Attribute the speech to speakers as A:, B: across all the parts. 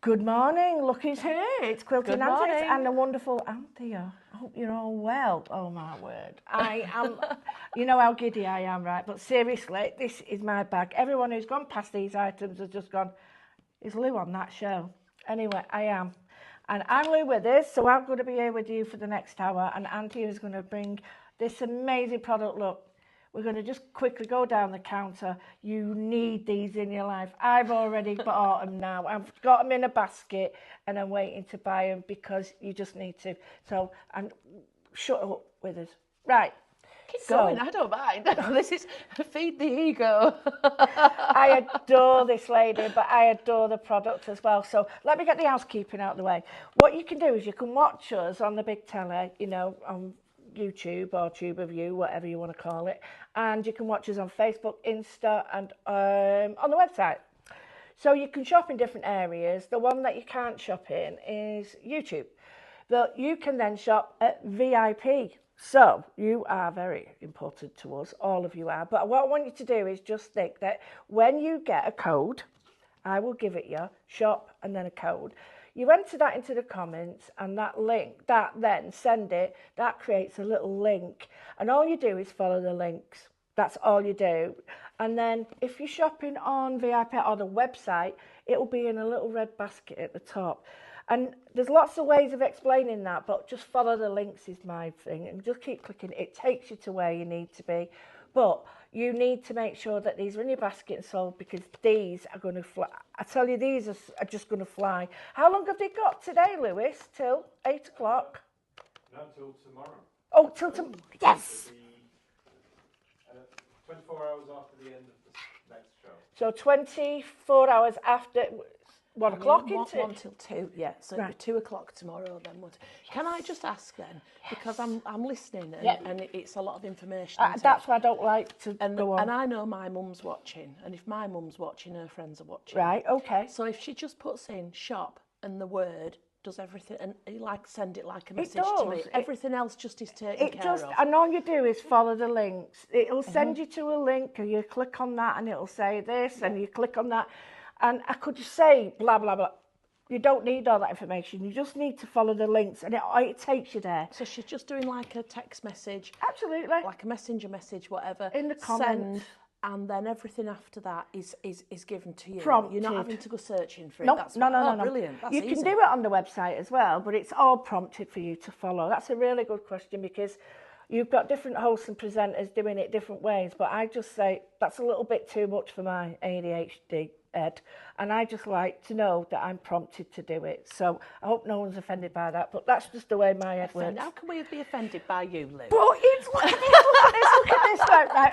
A: Good morning, look who's here. It's Quilting Antics
B: morning.
A: and the wonderful Anthea. I hope you're all well. Oh my word. I am, you know how giddy I am, right? But seriously, this is my bag. Everyone who's gone past these items has just gone, is Lou on that show? Anyway, I am. And I'm Lou Withers, so I'm going to be here with you for the next hour, and Anthea is going to bring this amazing product. Look, we're going to just quickly go down the counter. You need these in your life. I've already bought them now. I've got them in a basket and I'm waiting to buy them because you just need to. So, and shut up with us. Right.
B: Keep going, I don't mind. This is feed the ego.
A: I adore this lady, but I adore the product as well. So let me get the housekeeping out of the way. What you can do is you can watch us on the big telly, you know, on YouTube or Tube of You, whatever you want to call it, and you can watch us on Facebook, Insta, and on the website. So you can shop in different areas. The one that you can't shop in is YouTube, but you can then shop at VIP. So you are very important to us, all of you are. But what I want you to do is just think that when you get a code, I will give it you, shop and then a code. You enter that into the comments and that link, that then send it, that creates a little link. And all you do is follow the links. That's all you do. And then if you're shopping on VIP or the website, it will be in a little red basket at the top. And there's lots of ways of explaining that, but just follow the links is my thing. And just keep clicking. It takes you to where you need to be. But you need to make sure that these are in your basket and sold, because these are going to fly. I tell you, these are just going to fly. How long have they got today, Lewis? Till 8 o'clock?
C: No, till tomorrow.
A: Oh, till tomorrow. Yes!
C: 24 hours after the end of the next show.
A: So 24 hours after 1 o'clock, isn't it?
B: 1 till 2, yeah. So it'll be 2 o'clock tomorrow then. Yes. Can I just ask then, because I'm listening and it's a lot of information.
A: That's why I don't like to go on.
B: And I know my mum's watching, and if my mum's watching, her friends are watching.
A: Right, okay.
B: So if she just puts in shop and the word does everything, and like send it like a message to me, everything else just is taken care of.
A: And all you do is follow the links. It'll send you to a link, and you click on that and it'll say this, and you click on that. And I could just say blah, blah, blah. You don't need all that information. You just need to follow the links, and it takes you there.
B: So she's just doing like a text message.
A: Absolutely.
B: Like a messenger message, whatever.
A: In the comments.
B: And then everything after that is given to you.
A: Prompted.
B: You're not having to go searching for it.
A: No.
B: Brilliant. That's
A: you
B: easy.
A: can do it on the website as well, but it's all prompted for you to follow. That's a really good question, because you've got different hosts and presenters doing it different ways, but I just say that's a little bit too much for my ADHD head, and I just like to know that I'm prompted to do it. So I hope no one's offended by that, but that's just the way my head works.
B: How can we be offended by you, Lou?
A: But it's, look at this, right,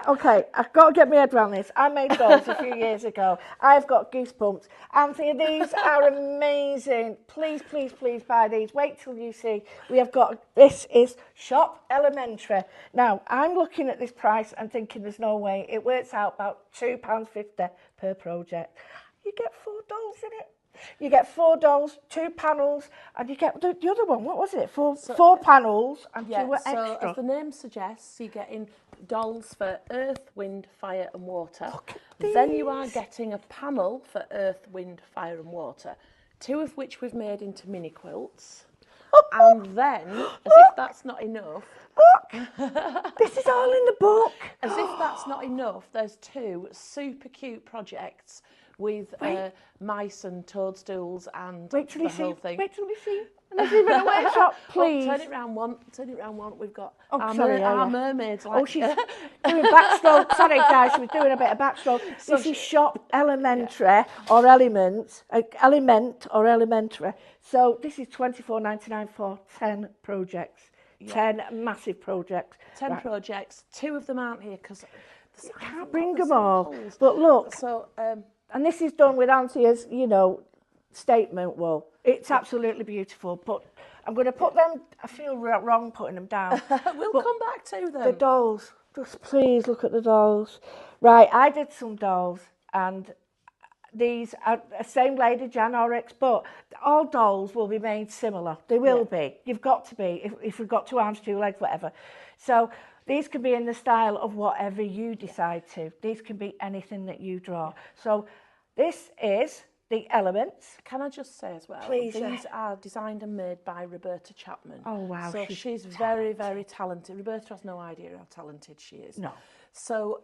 A: okay, I've got to get my head around this. I made those a few years ago. I've got goosebumps. Anthea, these are amazing. Please, please, please buy these. Wait till you see. We have got, this is Shop Elementary. Now, I'm looking at this price and thinking there's no way. It works out about £2.50 per project. You get 4 dolls in it. You get 4 dolls, 2 panels, and you get the other one. What was it? Four panels and 2 extra.
B: So as the name suggests, you're getting dolls for earth, wind, fire and water. Then you are getting a panel for earth, wind, fire and water, 2 of which we've made into mini quilts. And then, as if that's not enough...
A: Look! This is all in the book.
B: As if that's not enough, there's 2 super cute projects with mice and toadstools and the whole thing.
A: Wait till we see. And there's even a workshop, please.
B: Turn it round one. We've got our mermaids. Like,
A: oh, she's doing backstroke. Sorry, guys, she was doing a bit of backstroke. So this is Shop Elementary or Element or Elementary. So this is $24.99 for 10 projects. 10 massive projects.
B: 10 projects. 2 of them aren't here because
A: you can't bring them all. But look,
B: so
A: and this is done with Anthea's, statement wall. It's absolutely beautiful. But I'm going to put them. I feel wrong putting them down.
B: We'll come back to them.
A: The dolls. Just please look at the dolls. Right, I did some dolls, and these are the same lady, Jan Oryx, but all dolls will be made similar. They will be. You've got to be, if you've got 2 arms, 2 legs, whatever. So these can be in the style of whatever you decide to. These can be anything that you draw. So this is the elements.
B: Can I just say as well,
A: Please,
B: these are designed and made by Roberta Chapman.
A: Oh, wow,
B: So she's very, very talented. Roberta has no idea how talented she is.
A: No.
B: So,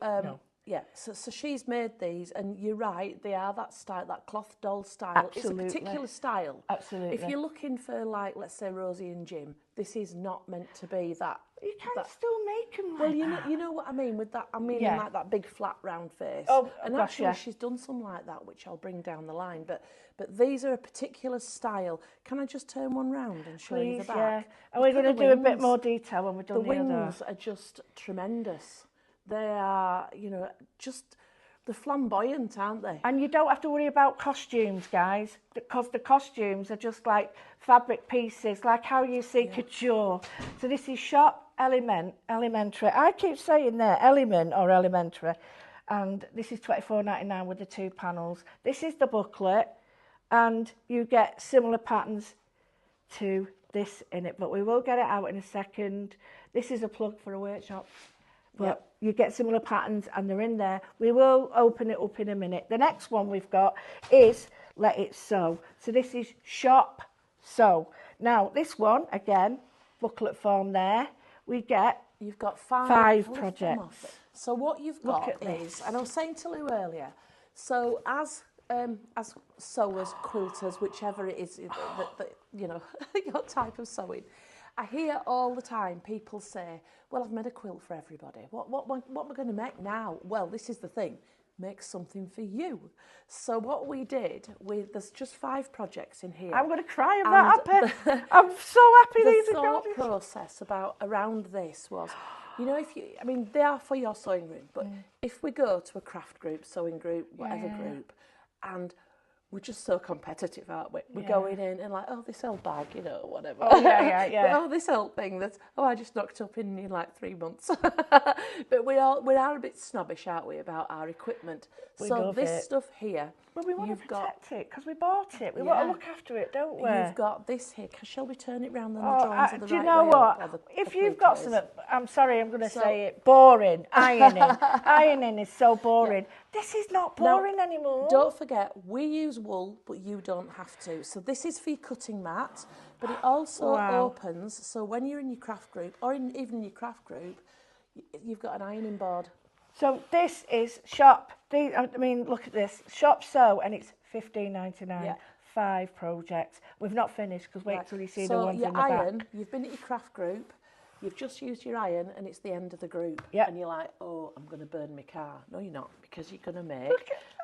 B: yeah, so she's made these, and you're right, they are that style, that cloth doll style.
A: Absolutely.
B: It's a particular style.
A: Absolutely.
B: If you're looking for, like, let's say Rosie and Jim, this is not meant to be that.
A: You can still make them like
B: Well, you know what I mean with that. I mean,
A: Yeah.
B: like that big flat round face.
A: Oh,
B: and
A: gosh,
B: actually,
A: yeah.
B: she's done some like that, which I'll bring down the line. But these are a particular style. Can I just turn one round and show you the
A: Please,
B: back?
A: yeah. And we're
B: Look
A: going
B: at
A: to
B: the
A: do a bit
B: wings.
A: more detail when we're
B: The
A: done the
B: wings
A: other.
B: are just tremendous. They are, you know, just they're flamboyant, aren't they?
A: And you don't have to worry about costumes, guys, because the costumes are just like fabric pieces, like how you see couture. So this is shop elementary. I keep saying there, element or elementary. And this is $24.99 with the 2 panels. This is the booklet, and you get similar patterns to this in it, but we will get it out in a second. This is a plug for a workshop. But you get similar patterns and they're in there. We will open it up in a minute. The next one we've got is Let It Sew. So this is Shop Sew. Now this one, again, booklet form there. We get
B: You've got five
A: five
B: lift them
A: projects.
B: off. So what you've
A: Look
B: got
A: at this.
B: is, and I was saying to Lou earlier, so as sewers, quilters, whichever it is, that you know, your type of sewing, I hear all the time people say, well, I've made a quilt for everybody. What am I going to make now? Well, this is the thing. Make something for you. So what we did, there's just 5 projects in here.
A: I'm going to cry, I'm that happy. I'm so happy these
B: The
A: are
B: thought
A: going.
B: process around this was, you know, I mean, they are for your sewing room, but if we go to a craft group, sewing group, whatever group, and we're just so competitive, aren't we? We're going in and like, oh, this old bag, you know, whatever.
A: Oh, yeah.
B: Oh, this old thing that, I just knocked up in like 3 months. But we are a bit snobbish, aren't we, about our equipment.
A: We
B: so
A: love
B: this
A: it.
B: stuff here,
A: Well, we want
B: you've
A: to
B: got,
A: protect it because we bought it. We want to
B: Yeah.
A: look after it, don't we?
B: you've got this here. Shall we turn it round and the
A: Oh,
B: drawings are the
A: do you
B: right
A: know
B: way up, or
A: what?
B: the
A: If you've got
B: appliques?
A: some, I'm sorry, I'm going to
B: So-
A: say it, boring, ironing. Ironing is so boring. This is not boring anymore.
B: Don't forget, we use wool, but you don't have to. So this is for your cutting mat, but it also opens, so when you're in your craft group, or even in your craft group, you've got an ironing board.
A: So this is shop. I mean, look at this. Shop Sew, and it's $15.99.
B: Yeah.
A: 5 projects. We've not finished because wait till you see the
B: So
A: ones
B: your
A: in the
B: iron,
A: back.
B: you've been at your craft group, you've just used your iron, and it's the end of the group.
A: Yeah.
B: And you're like, oh, I'm going to burn my car. No, you're not, because you're going to make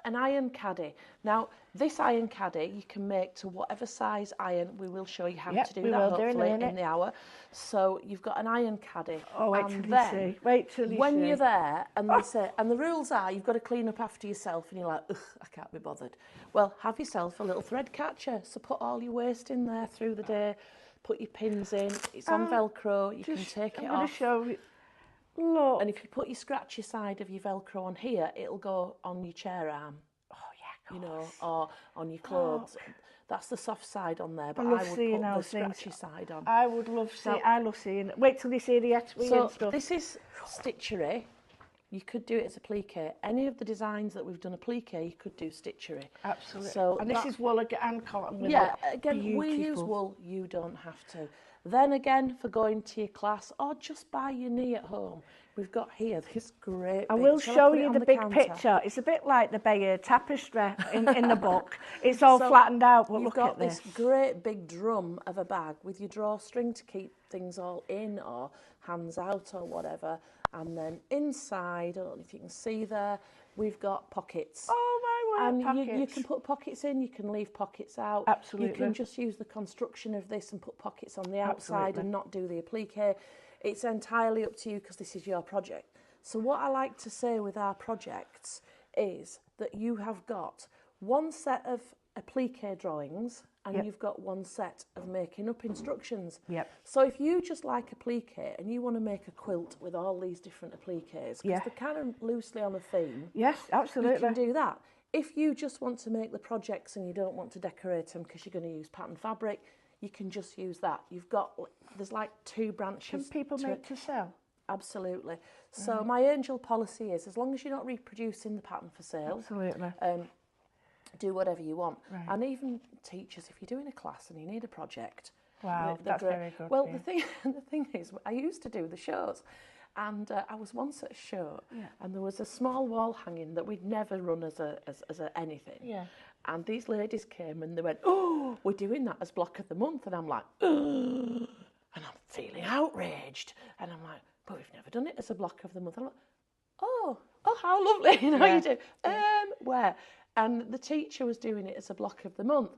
B: an iron caddy. Now, this iron caddy you can make to whatever size iron. We will show you how
A: Yep,
B: to do
A: we
B: that
A: will do in a
B: hopefully
A: minute.
B: in the hour. So you've got an iron caddy.
A: Oh, wait
B: and
A: till you
B: then,
A: see. Wait till you
B: when
A: see.
B: you're there, and they say, and the rules are you've got to clean up after yourself, and you're like, ugh, I can't be bothered. Well, have yourself a little thread catcher. So put all your waste in there through the day. Put your pins in. It's on Velcro. You can take it
A: I'm going
B: off.
A: to show you. Look.
B: And if you put your scratchy side of your Velcro on here, it'll go on your chair arm.
A: Oh, yeah,
B: You know, or on your clothes. That's the soft side on there, but
A: love
B: I would
A: seeing
B: put
A: how
B: the
A: things-
B: scratchy side on.
A: I would love see. I love seeing. Wait till you see the
B: So
A: stuff.
B: this is stitchery. You could do it as applique. Any of the designs that we've done applique, you could do stitchery.
A: Absolutely.
B: So
A: and this
B: that-
A: is wool and cotton with
B: Yeah,
A: it.
B: again, we use
A: Beautiful.
B: wool, you don't have to. Then again, for going to your class or just by your knee at home, we've got here this great
A: I
B: big-
A: will
B: shall
A: show
B: put it
A: you
B: on
A: the big
B: counter?
A: picture. It's a bit like the Bayeux tapestry in the book. It's all flattened out, but
B: You've
A: look
B: got
A: at this.
B: this great big drum of a bag with your drawstring to keep things all in or hands out or whatever. And then inside, I don't know if you can see there, we've got pockets.
A: Oh my word,
B: And
A: pockets.
B: you can put pockets in, you can leave pockets out.
A: Absolutely.
B: You can just use the construction of this and put pockets on the outside
A: Absolutely.
B: and not do the applique. It's entirely up to you because this is your project. So what I like to say with our projects is that you have got one set of applique drawings and
A: Yep.
B: you've got one set of making up instructions.
A: Yep.
B: So if you just like applique and you want to make a quilt with all these different appliques, because
A: Yeah.
B: they're kind of loosely on a theme,
A: Yes,
B: you
A: absolutely.
B: can do that. If you just want to make the projects and you don't want to decorate them because you're going to use pattern fabric, you can just use that. There's like 2 branches.
A: Can people make to sell?
B: Absolutely. So my angel policy is, as long as you're not reproducing the pattern for sale,
A: Absolutely.
B: do whatever you want.
A: Right.
B: And even teachers, if you're doing a class and you need a project.
A: Wow,
B: they're
A: that's
B: great.
A: very good.
B: Well,
A: yeah.
B: the thing is, I used to do the shows, and I was once at a show, and there was a small wall hanging that we'd never run as a anything.
A: Yeah.
B: And these ladies came and they went, "Oh, we're doing that as block of the month," and I'm like, "Ugh," and I'm feeling outraged, and I'm like, "But we've never done it as a block of the month." I'm like, "Oh, how lovely!" You know,
A: Yeah.
B: you do. Where? And the teacher was doing it as a block of the month.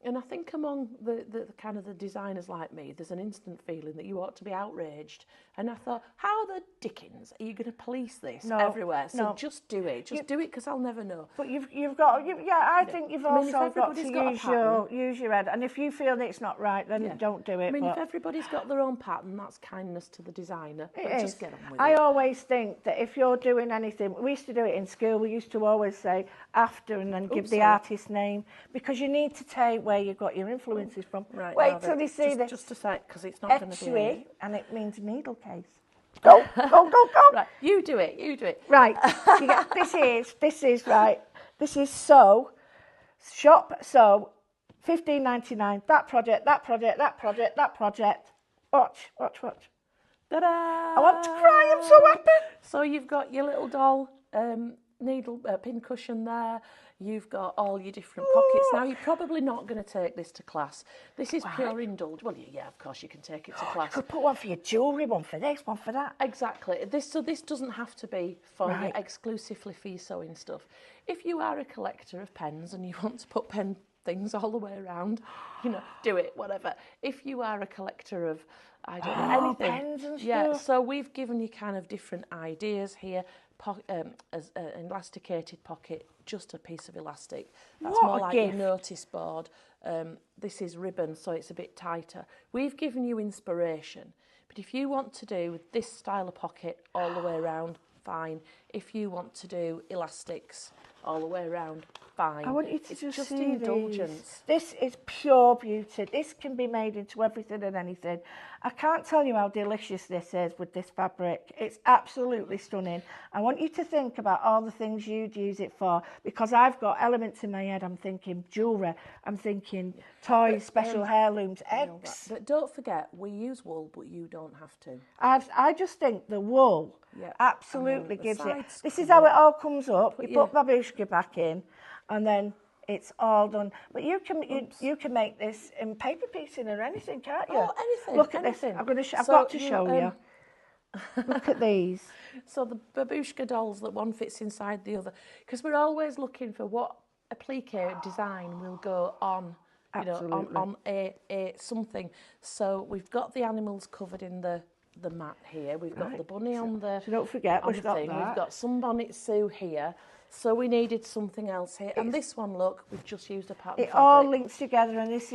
B: And I think among the kind of the designers like me, there's an instant feeling that you ought to be outraged. And I thought, how the dickens are you going to police this everywhere? So just do it. Just do it, because I'll never know.
A: But you've got I think you've also got to use your head. And if you feel that it's not right, then don't do it.
B: I mean, if everybody's got their own pattern, that's kindness to the designer. But just get on with it.
A: I always think that if you're doing anything, we used to do it in school. We used to always say after and then give the artist's name, because you need to take where you got your influences from.
B: Right,
A: wait till you see this.
B: Just a sec, because it's not going to be.
A: And it means needle case. Go.
B: Right, you do it.
A: Right, this is right. This is shop sew, $15.99. That project. Watch.
B: Ta-da!
A: I want to cry. I'm so happy.
B: So you've got your little doll needle pin cushion there. You've got all your different pockets. Now, you're probably not going to take this to class. This is pure indulge. Well, yeah, of course you can take it to class.
A: You could put one for your jewellery, one for this, one for that.
B: Exactly. This doesn't have to be for you, exclusively for your sewing stuff. If you are a collector of pens and you want to put pen things all the way around, do it, whatever. If you are a collector of, I don't know, anything.
A: Pens and stuff.
B: Yeah, so we've given you kind of different ideas here. As an elasticated pocket, just a piece of elastic. That's more like your notice board. This is ribbon, so it's a bit tighter. We've given you inspiration, but if you want to do this style of pocket all the way around, fine. If you want to do elastics all the way around, fine.
A: I want you to
B: just
A: see
B: indulgence.
A: This is pure beauty. This can be made into everything and anything. I can't tell you how delicious this is with this fabric. It's absolutely stunning. I want you to think about all the things you'd use it for, because I've got elements in my head. I'm thinking jewellery, I'm thinking toys, special heirlooms, eggs.
B: But don't forget, we use wool, but you don't have to.
A: I just think the wool absolutely gives it. This is how it all comes up. You put babushka back in, and then it's all done. But you can make this in paper piecing or anything, can't you?
B: Oh, anything.
A: Look at
B: anything.
A: this. I've got to show you. Look at these.
B: So the babushka dolls, that one fits inside the other, because we're always looking for what applique design will go on. On a something. So we've got the animals covered in the mat here. We've got the bunny on the.
A: So don't forget, we've got that.
B: We've got Sunbonnet Sue here. So we needed something else here. And this one, look, we've just used a pattern fabric.
A: All links together, and this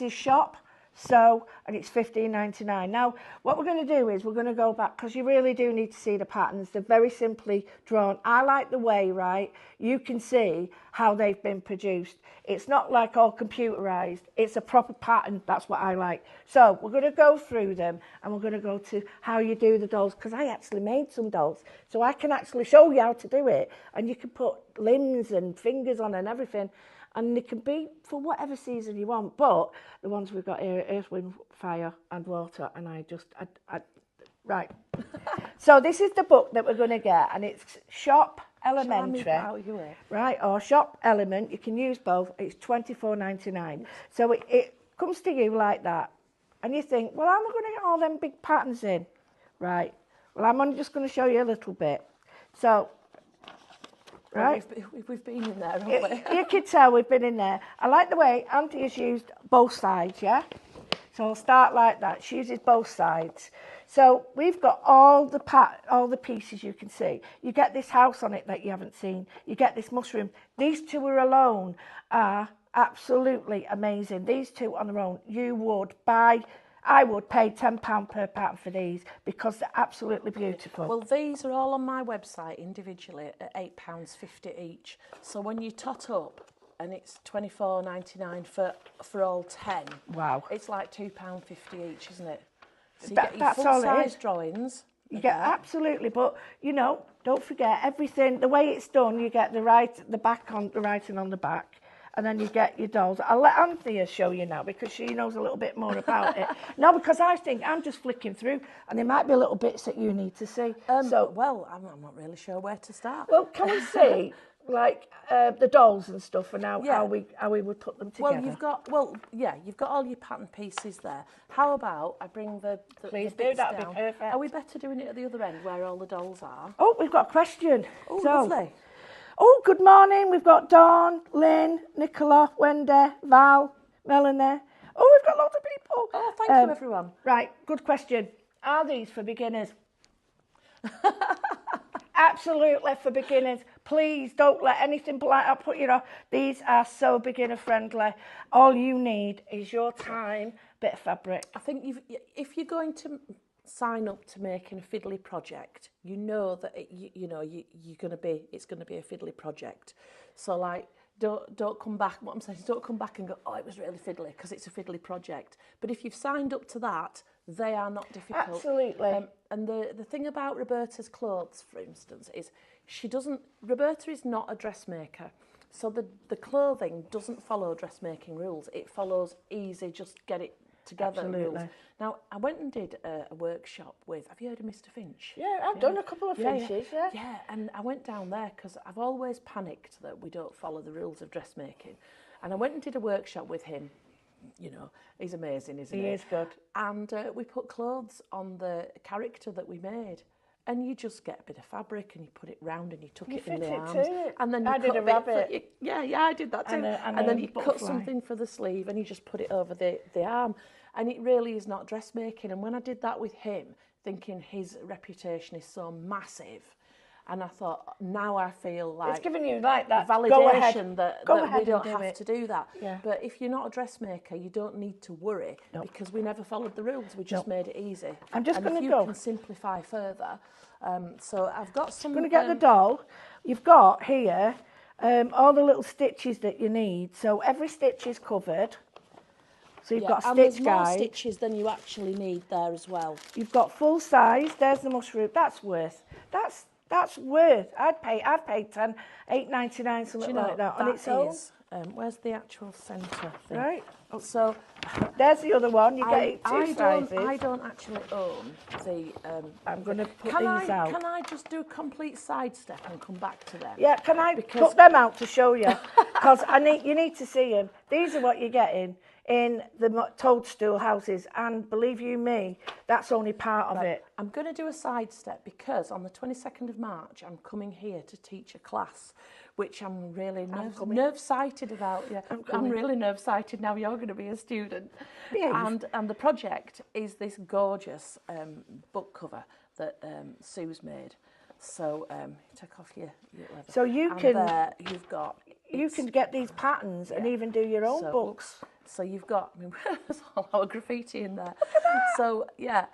A: is shop sew, and it's $15.99. Now, what we're going to do is we're going to go back, because you really do need to see the patterns. They're very simply drawn. I like the way, you can see how they've been produced. It's not like all computerized. It's a proper pattern. That's what I like. So we're going to go through them, and we're going to go to how you do the dolls, because I actually made some dolls. So I can actually show you how to do it, and you can put limbs and fingers on and everything. And they can be for whatever season you want, but the ones we've got here, Earth, Wind, Fire and Water, and right. So this is the book that we're going to get, and it's Shop Elementary, right, or Shop Element. You can use both. It's $24.99. So it comes to you like that, and you think, well, how am I going to get all them big patterns in? Right. Well, I'm only just going to show you a little bit. So. Right.
B: We've been in there, haven't we?
A: You can tell we've been in there. I like the way Anthea's used both sides, yeah? So I'll start like that. She uses both sides. So we've got all the pieces you can see. You get this house on it that you haven't seen. You get this mushroom. These two are alone are absolutely amazing. These two on their own, I would pay £10 per pattern for these, because they're absolutely beautiful.
B: Well, these are all on my website individually at £8.50 each. So when you tot up, and it's $24.99 for all 10.
A: Wow.
B: It's like £2.50 each, isn't it? So you
A: That's
B: get your full-size drawings,
A: You get absolutely, but you know, don't forget everything. The way it's done, you get the writing on the back, and then you get your dolls. I'll let Anthea show you now because she knows a little bit more about it. No, because I think I'm just flicking through, and there might be little bits that you need to see.
B: Well, I'm not really sure where to start.
A: Well, can we see like the dolls and stuff, and how we would put them together?
B: You've got all your pattern pieces there. How about I bring the
A: Please
B: the
A: do,
B: bits
A: that'd
B: down.
A: be perfect.
B: Are we better doing it at the other end where all the dolls are?
A: Oh, we've got a question.
B: Oh, lovely.
A: Oh, good morning. We've got Dawn, Lynn, Nicola, Wendy, Val, Melanie. Oh, we've got lots of people.
B: Oh, thank you, everyone.
A: Right, good question. Are these for beginners? Absolutely for beginners. Please don't let anything like that put you off. These are so beginner friendly. All you need is your time, bit of fabric.
B: I think if you're going to sign up to making a fiddly project, you know that it's going to be a fiddly project. So like, don't come back. What I'm saying is, don't come back and go, oh, it was really fiddly, because it's a fiddly project. But if you've signed up to that, they are not difficult.
A: Absolutely.
B: And the thing about Roberta's clothes, for instance, is Roberta is not a dressmaker. So the clothing doesn't follow dressmaking rules. It follows easy, just get it together rules. Now, I went and did a workshop with, have you heard of Mr. Finch?
A: Yeah, I've done a couple of Finches, yeah.
B: Yeah, and I went down there because I've always panicked that we don't follow the rules of dressmaking. And I went and did a workshop with him. You know, he's amazing, isn't he?
A: He is good.
B: And we put clothes on the character that we made. And you just get a bit of fabric and you put it round and you tuck it in the arms.
A: Too.
B: And then you
A: I
B: cut
A: did a rabbit.
B: Yeah, I did that too.
A: And
B: then you
A: butterfly.
B: cut something for the sleeve and you just put it over the arm. And it really is not dressmaking. And when I did that with him, thinking his reputation is so massive, and I thought, now I feel like
A: it's giving you like that
B: validation that we don't
A: do
B: have to do that.
A: Yeah.
B: But if you're not a dressmaker, you don't need to worry because we never followed the rules. We just made it easy.
A: I'm just going to
B: go. You can simplify further. So I've got some.
A: I'm going to get the doll. You've got here all the little stitches that you need. So every stitch is covered. So you've got a stitch guide.
B: More stitches than you actually need there as well.
A: You've got full size. There's the mushroom. That's worth. That's worth. I've paid $8.99 something like that on its own.
B: Where's the actual centre thing?
A: Right.
B: So
A: there's the other one. You get it two sizes.
B: I don't actually own the.
A: I'm going to put these out.
B: Can I just do a complete sidestep and come back to them?
A: Yeah. Can I put them out to show you? Because you need to see them. These are what you're getting in the toadstool houses, and believe you me, that's only part of it.
B: I'm going to do a sidestep because on the 22nd of March I'm coming here to teach a class, which I'm really nerve-sighted about. Yeah, I'm really nerve-sighted now. You're going to be a student, and the project is this gorgeous book cover that Sue's made. So take off your leather.
A: So you can.
B: You've got.
A: You can get these patterns and even do your own books.
B: So you've got, there's all our graffiti in there. So yeah,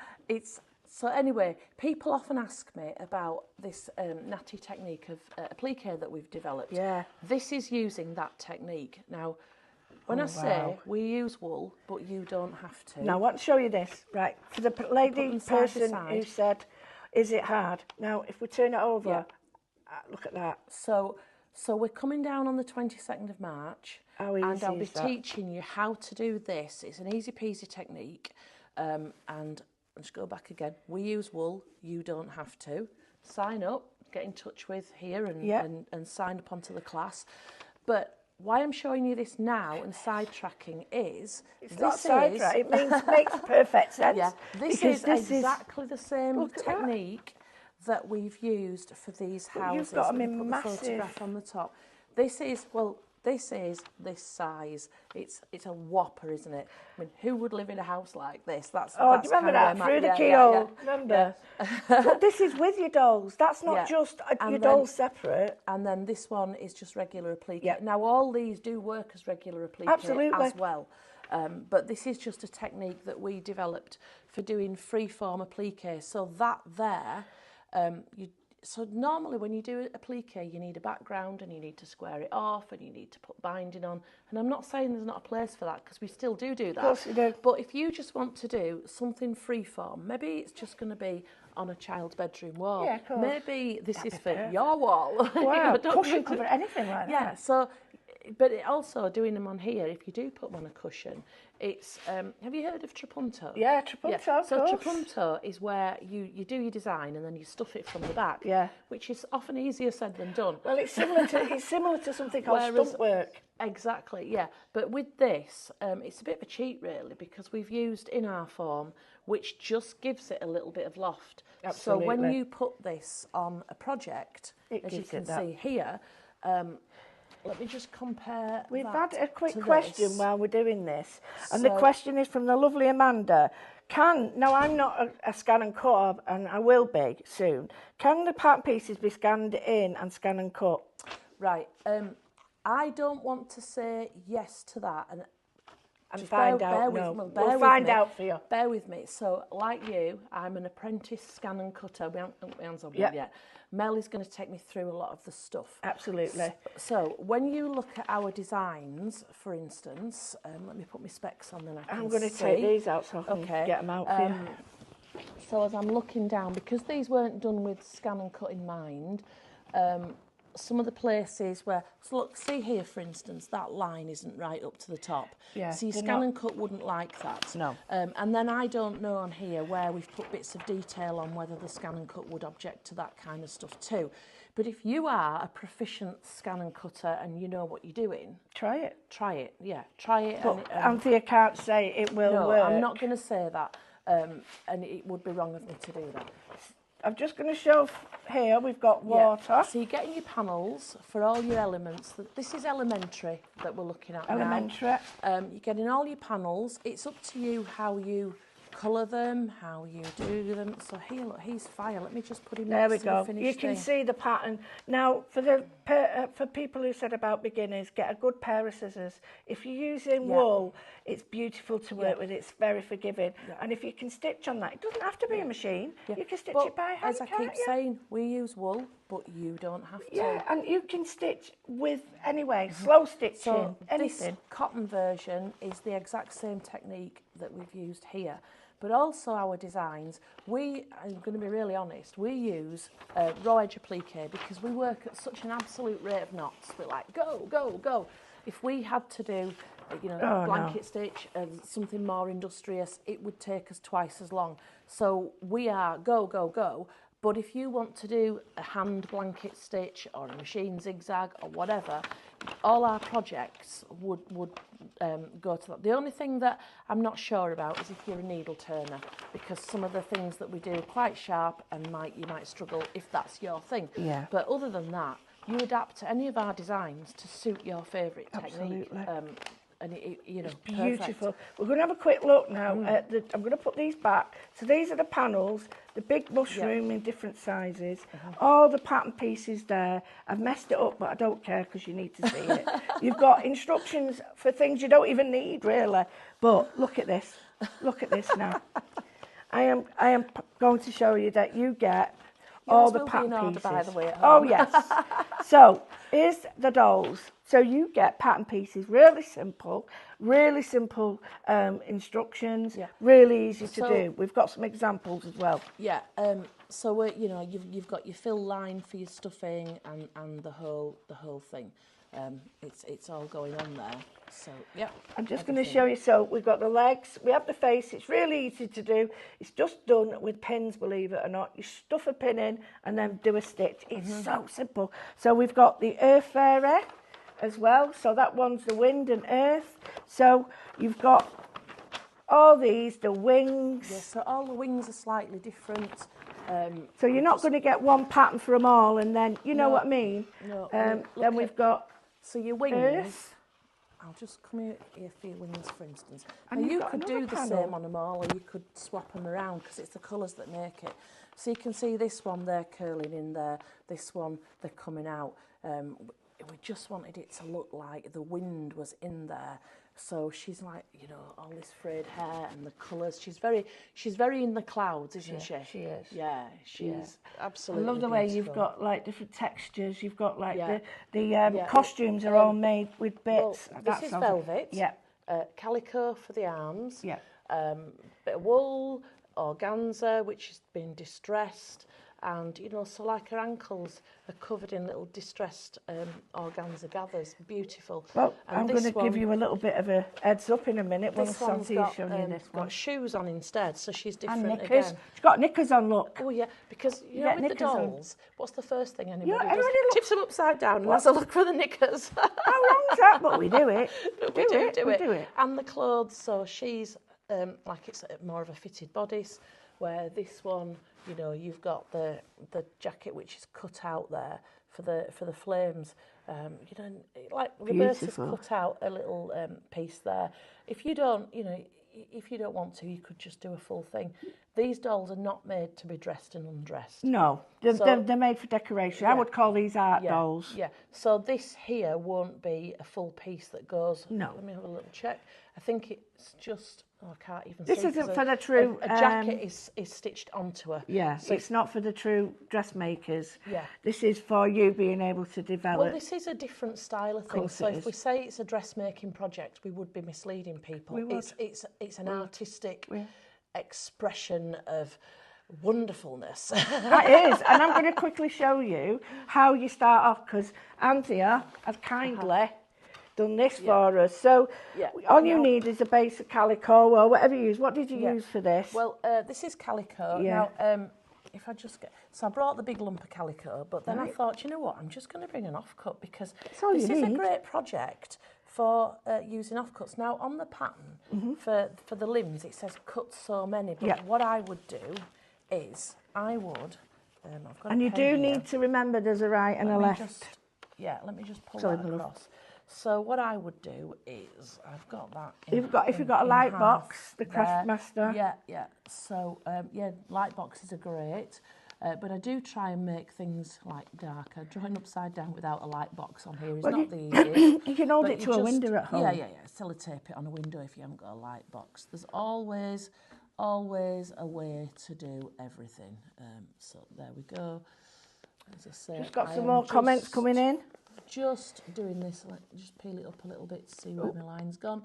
B: so anyway, people often ask me about this natty technique of applique that we've developed.
A: Yeah.
B: This is using that technique. Now, when I say we use wool, but you don't have to.
A: Now I want to show you this, right? For the lady person who said, is it hard? Now, if we turn it over, look at that.
B: So we're coming down on the 22nd of March, and I'll be teaching you how to do this. It's an easy peasy technique, and let's go back again. We use wool, you don't have to. Sign up, get in touch with here and sign up onto the class. But why I'm showing you this now and sidetracking is...
A: It's not sidetrack, it makes perfect sense.
B: Yeah, this is exactly the same technique that we've used for these houses.
A: You've got them in
B: put
A: massive.
B: The photograph on the top. This is this size. It's a whopper, isn't it? I mean, who would live in a house like this?
A: Do you remember that through the keyhole? Remember? But this is with your dolls. That's not just your dolls separate.
B: And then this one is just regular applique. Yeah. Now all these do work as regular applique as well. But this is just a technique that we developed for doing free-form applique. So that there. So normally when you do applique, you need a background and you need to square it off and you need to put binding on. And I'm not saying there's not a place for that because we still do that.
A: Of course we do.
B: But if you just want to do something freeform, maybe it's just going to be on a child's bedroom wall.
A: Yeah, of course.
B: Maybe this
A: That'd
B: is
A: be
B: for
A: perfect.
B: your wall.
A: Wow,
B: don't
A: cushion
B: need to-
A: cover, anything like
B: Yeah,
A: that.
B: so, but it also doing them on here, if you do put them on a cushion, it's, have you heard of trapunto?
A: Yeah, trapunto, of
B: So
A: course.
B: trapunto is where you do your design and then you stuff it from the back,
A: Yeah.
B: which is often easier said than done.
A: Well, it's similar to something called
B: Whereas-
A: stump work.
B: Exactly, yeah. But with this, it's a bit of a cheat really, because we've used in our form, which just gives it a little bit of loft. So when
A: Absolutely.
B: you put this on a project,
A: It
B: as you
A: gives
B: can
A: it that.
B: see here, let me just compare.
A: We've
B: that
A: had a quick
B: to
A: question
B: this.
A: while we're doing this, and the
B: So-
A: question is from the lovely Amanda. Now I'm not a scan and cut, and I will be soon. Can the pattern pieces be scanned in and scan and cut?
B: Right. I don't want to say yes to that, and just
A: find
B: bear
A: out.
B: with,
A: No,
B: well,
A: we'll
B: bear with
A: find
B: me.
A: out for you.
B: Bear with me. So, like you, I'm an apprentice scan and cutter. We haven't my hands on
A: Yep.
B: yet. Mel is going to take me through a lot of the stuff.
A: Absolutely.
B: So, when you look at our designs, for instance, let me put my specs on, then I can
A: I'm going to
B: see.
A: take these out so I can
B: Okay.
A: get them out for you.
B: So as I'm looking down, because these weren't done with scan and cut in mind, some of the places where, so look, see here for instance, that line isn't right up to the top.
A: Yeah,
B: So your
A: they're
B: scan
A: not-
B: and cut wouldn't like that.
A: No.
B: And then I don't know on here where we've put bits of detail on whether the scan and cut would object to that kind of stuff too. But if you are a proficient scan and cutter and you know what you're doing,
A: Try it.
B: try it, yeah, try it.
A: But Anthea can't say it will
B: no,
A: work.
B: I'm not going to say that, and it would be wrong of me to do that.
A: I'm just going to show here, we've got water.
B: Yeah. So you're getting your panels for all your elements. This is elementary that we're looking at
A: Elementary.
B: now. You're getting all your panels. It's up to you how you colour them, how you do them. So here, look, here's fire. Let me just put him
A: There
B: next
A: we
B: to the
A: go.
B: finished
A: You can
B: thing.
A: see the pattern. Now, for people who said about beginners, get a good pair of scissors. If you're using wool, it's beautiful to work with. It's very forgiving.
B: Yeah.
A: And if you can stitch on that, it doesn't have to be a machine.
B: Yeah.
A: You can stitch
B: But
A: it by hand,
B: as I
A: can't
B: keep
A: you?
B: saying, we use wool, but you don't have to.
A: Yeah, and you can stitch with anyway, slow stitching,
B: So
A: anything.
B: this cotton version is the exact same technique that we've used here. But also our designs, I'm going to be really honest, we use raw edge applique because we work at such an absolute rate of knots. We're like, go, go, go. If we had to do, blanket stitch and something more industrious, it would take us twice as long. So we are go, go, go. But if you want to do a hand blanket stitch or a machine zigzag or whatever, all our projects would go to that. The only thing that I'm not sure about is if you're a needle turner, because some of the things that we do are quite sharp and you might struggle if that's your thing.
A: Yeah.
B: But other than that, you adapt to any of our designs to suit your favourite technique.
A: Absolutely.
B: And
A: Beautiful.
B: perfect.
A: We're going to have a quick look now at I'm going to put these back. So these are the panels, the big mushroom in different sizes, all the pattern pieces there. I've messed it up, but I don't care because you need to see it. You've got instructions for things you don't even need, really. But look at this. Look at this now. I am going to show you that you get all the
B: will be
A: pattern
B: in order,
A: pieces.
B: by the way, at
A: Oh
B: home.
A: yes. So here's the dolls. So you get pattern pieces, really simple instructions, really easy to do. We've got some examples as well.
B: Yeah. So you've got your fill line for your stuffing and the whole thing. It's all going on there. So yeah.
A: I'm just going to show you. So we've got the legs, we have the face. It's really easy to do. It's just done with pins, believe it or not. You stuff a pin in and then do a stitch. It's so simple. So we've got the earth fairy as well. So that one's the wind and earth. So you've got all these, the wings.
B: Yeah, so all the wings are slightly different.
A: So you're not going to get one pattern for them all, and then you know what I mean.
B: No.
A: Then we've got
B: so your wings.
A: earth.
B: I'll just come here for your wings, for instance.
A: And
B: Now,
A: you've
B: you
A: got
B: could
A: another
B: do the
A: panel.
B: same on them all, or you could swap them around because it's the colours that make it. So you can see this one, they're curling in there. This one, they're coming out. We just wanted it to look like the wind was in there. So she's like, all this frayed hair and the colours. She's very in the clouds, isn't she?
A: She is.
B: Yeah, she's
A: I
B: absolutely
A: love the way
B: beautiful.
A: you've got like different textures. You've got like
B: Yeah.
A: the costumes are all made with bits.
B: Well,
A: That
B: this is
A: sounds-
B: velvet.
A: Yeah.
B: Calico for the arms.
A: Yeah.
B: Bit of wool. organza, which has been distressed, and you know, so like her ankles are covered in little distressed organza gathers. Beautiful.
A: Well,
B: and
A: I'm going to give you a little bit of a heads up in a minute when
B: this one's
A: Anthea's showing you this one.
B: got shoes on instead, so she's
A: And
B: different
A: knickers.
B: again.
A: She's got knickers on, look.
B: Oh yeah, because you know
A: get
B: with the
A: knickers on.
B: dolls, what's the first thing anybody does?
A: everybody looks-
B: Tips them upside down and has a look for the knickers.
A: How long's that? But we do it.
B: We do it. And the clothes, so she's like it's more of a fitted bodice, where this one, you know, you've got the jacket which is cut out there for the flames. You know, like Roberta's cut out a little piece there. If you don't, you know, if you don't want to, you could just do a full thing. These dolls are not made to be dressed and undressed.
A: No, they're made for decoration. I would call these art dolls.
B: Yeah, so this here won't be a full piece that goes...
A: No.
B: Let me have a little check. I think it's just... Oh, I can't even
A: This
B: see.
A: isn't for the true...
B: A jacket is stitched onto her.
A: Yeah,
B: so
A: it's not for the true dressmakers.
B: Yeah.
A: This is for you being able to develop...
B: Well, this is a different style of thing. So if we say it's a dressmaking project, we would be misleading people.
A: We would.
B: It's an artistic expression of wonderfulness.
A: That is, and I'm going to quickly show you how you start off, because Anthea has kindly done this for us. So all you need is a base of calico or whatever you use. What did you use for this?
B: Well, this is calico. Now, if I just get... So I brought the big lump of calico, but then I thought, you know what, I'm just going to bring an offcut, because this is a great project for using offcuts. Now, on the pattern, for the limbs, it says cut so many, but what I would do is I would... I've got
A: and you do need to remember there's a right and a left.
B: Let me just pull that across. So what I would do is, I've got that.
A: If you've got a light box, the Craftmaster.
B: Yeah. So light boxes are great, but I do try and make things like darker. Drawing upside down without a light box on here is not the easiest.
A: You can hold it to a window at home.
B: Yeah. Sellotape it on a window if you haven't got a light box. There's always a way to do everything. So there we go. As I say,
A: just got some more comments coming in.
B: Just doing this, just peel it up a little bit to see where my line's gone.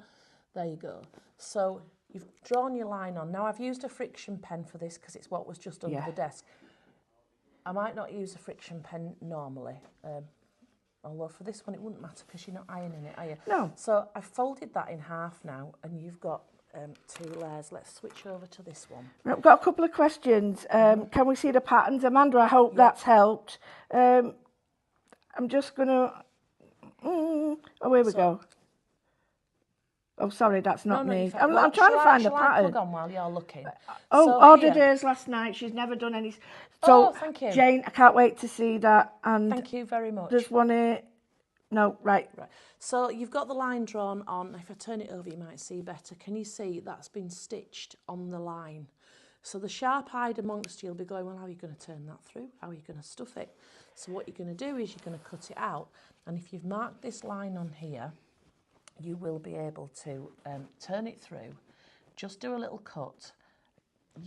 B: There you go. So you've drawn your line on. Now I've used a friction pen for this because it's what was just under the desk. I might not use a friction pen normally, although for this one it wouldn't matter because you're not ironing it, are you?
A: No.
B: So I've folded that in half now, and you've got 2 layers. Let's switch over to this one.
A: I've got a couple of questions. Can we see the patterns? Amanda, I hope that's helped. I'm just going to... oh, here we go. Oh, sorry, that's not me. I'm trying to find the pattern.
B: Plug on while you're looking.
A: Ordered hers last night. She's never done any... So,
B: thank you.
A: Jane, I can't wait to see that. And
B: thank you very much.
A: there's one here... No, right.
B: So you've got the line drawn on. If I turn it over, you might see better. Can you see that's been stitched on the line? So the sharp-eyed amongst you will be going, well, how are you going to turn that through? How are you going to stuff it? So what you're going to do is you're going to cut it out. And if you've marked this line on here, you will be able to turn it through. Just do a little cut.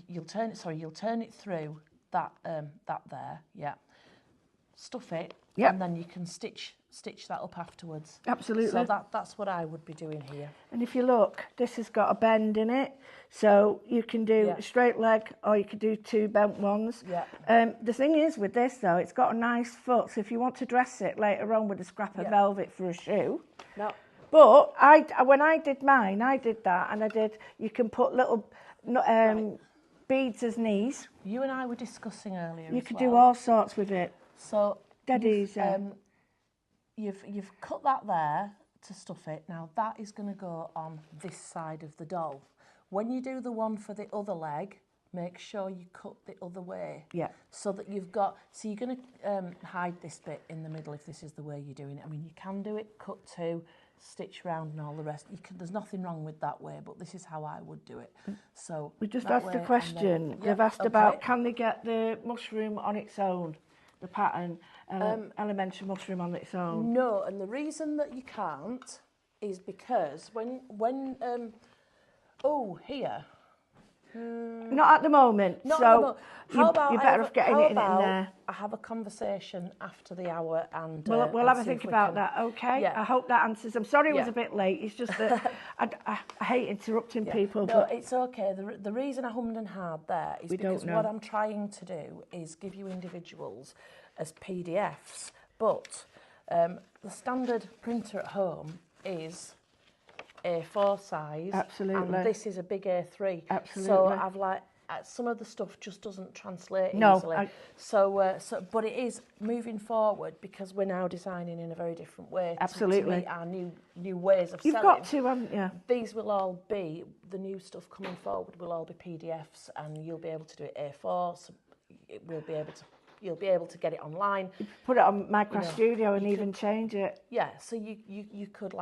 B: You'll turn it through that there, Stuff it, and then you can stitch that up afterwards.
A: Absolutely.
B: So that's what I would be doing here.
A: And if you look, this has got a bend in it, so you can do a straight leg or you could do 2 bent ones. The thing is with this though, it's got a nice foot, so if you want to dress it later on with a scrap of velvet for a shoe.
B: No.
A: But when I did mine, I did that, and you can put little beads as knees.
B: You and I were discussing earlier.
A: You could do all sorts with it.
B: So
A: dead easy.
B: You've cut that there to stuff it. Now that is going to go on this side of the doll. When you do the one for the other leg, make sure you cut the other way. So that you've got... So you're going to hide this bit in the middle if this is the way you're doing it. I mean, you can do it, cut 2, stitch round and all the rest. There's nothing wrong with that way, but this is how I would do it. So
A: we just asked a question. They've asked about, can they get the mushroom on its own? The pattern, elementary mushroom on its own.
B: No, and the reason that you can't is because when here,
A: Not at the moment.
B: Not
A: so
B: at the moment. How about
A: you're better off getting it in there.
B: I have a conversation after the hour and
A: We'll have a think about that, okay?
B: Yeah.
A: I hope that answers. I'm sorry it was
B: Yeah.
A: a bit late. It's just that I hate interrupting people.
B: No,
A: but
B: it's okay. The reason I hummed and hard there is because what I'm trying to do is give you individuals as PDFs, but the standard printer at home is A4 size.
A: Absolutely.
B: And this is a big A3.
A: Absolutely.
B: So I've some of the stuff just doesn't translate easily. So but it is moving forward because we're now designing in a very different way.
A: Absolutely.
B: To meet our new ways of selling.
A: You've got to, haven't you?
B: These will all be, the new stuff coming forward will all be PDFs, and you'll be able to do it A4, so you'll be able to get it online.
A: You put it on Microsoft Studio and even change it.
B: Yeah, so you could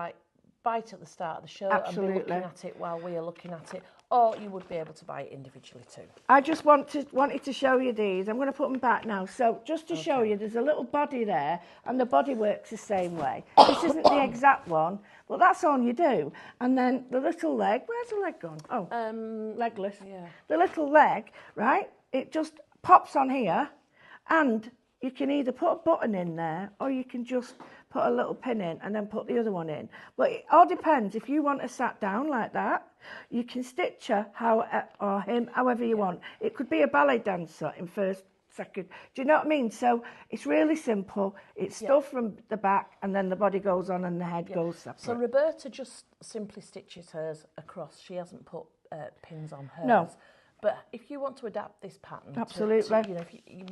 B: buy it at the start of the show
A: Absolutely.
B: and be looking at it while we are looking at it, or you would be able to buy it individually too.
A: I just wanted to show you these. I'm going to put them back now. So just to show you, there's a little body there, and the body works the same way. This isn't the exact one, but that's all you do. And then the little leg, where's the leg gone? Oh, legless.
B: Yeah.
A: The little leg, right? It just pops on here, and you can either put a button in there, or you can just put a little pin in and then put the other one in. But it all depends. If you want to sat down like that, you can stitch her or him however you want. It could be a ballet dancer in first, second. Do you know what I mean? So it's really simple. It's stuff from the back, and then the body goes on and the head goes separate.
B: So Roberta just simply stitches hers across. She hasn't put pins on hers.
A: No.
B: But if you want to adapt this pattern,
A: Absolutely.
B: to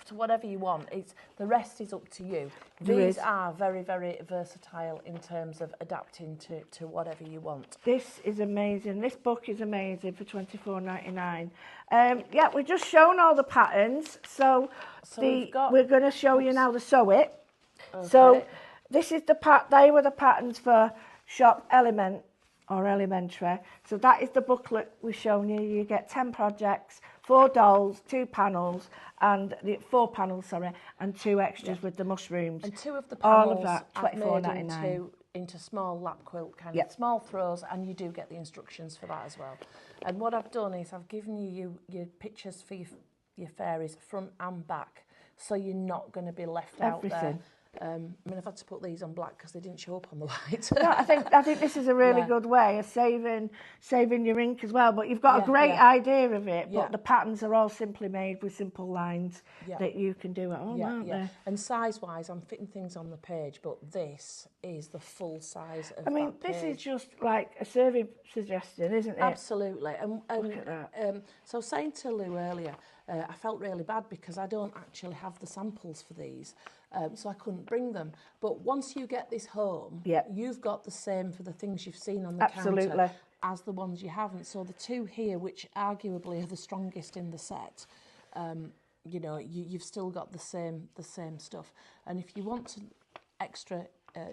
B: to whatever you want, the rest is up to you.
A: There
B: These
A: is.
B: are very, very versatile in terms of adapting to whatever you want.
A: This is amazing. This book is amazing for $24.99. Yeah, we've just shown all the patterns. So we're going to show you now the sew it.
B: Okay.
A: So this is they were the patterns for Shop Element or Elementary. So that is the booklet we've shown you. You get 10 projects, 4 dolls, 2 panels, and 4 panels, and 2 extras with the mushrooms.
B: And 2 of the
A: all of
B: panels
A: that,
B: I've made
A: $24.99.
B: into small lap quilt kind of small throws, and you do get the instructions for that as well. And what I've done is I've given you your pictures for your fairies front and back, so you're not going to be left out there. I mean, I've had to put these on black because they didn't show up on the white.
A: No, I think this is a really good way of saving your ink as well. But you've got a great idea of it. But the patterns are all simply made with simple lines that you can do at home, aren't they?
B: And size-wise, I'm fitting things on the page, but this is the full size of
A: this is just like a serving suggestion, isn't it?
B: Absolutely. And
A: Look at that.
B: So I was saying to Lou earlier, I felt really bad because I don't actually have the samples for these. So I couldn't bring them. But once you get this home, you've got the same for the things you've seen on the counter as the ones you haven't. So the 2 here, which arguably are the strongest in the set, you've still got the same stuff. And if you want extra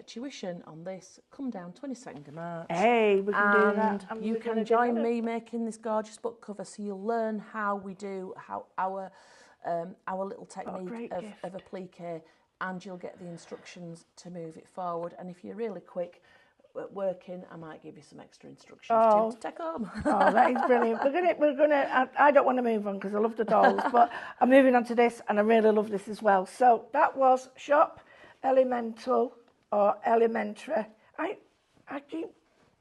B: tuition on this, come down 22nd of March.
A: Hey, we can do that.
B: And you can join me making this gorgeous book cover, so you'll learn how our little technique of applique, and you'll get the instructions to move it forward. And if you're really quick at working, I might give you some extra instructions to take home.
A: Oh, that is brilliant. We're gonna. I don't want to move on because I love the dolls, but I'm moving on to this, and I really love this as well. So that was Shop Elemental or Elementary.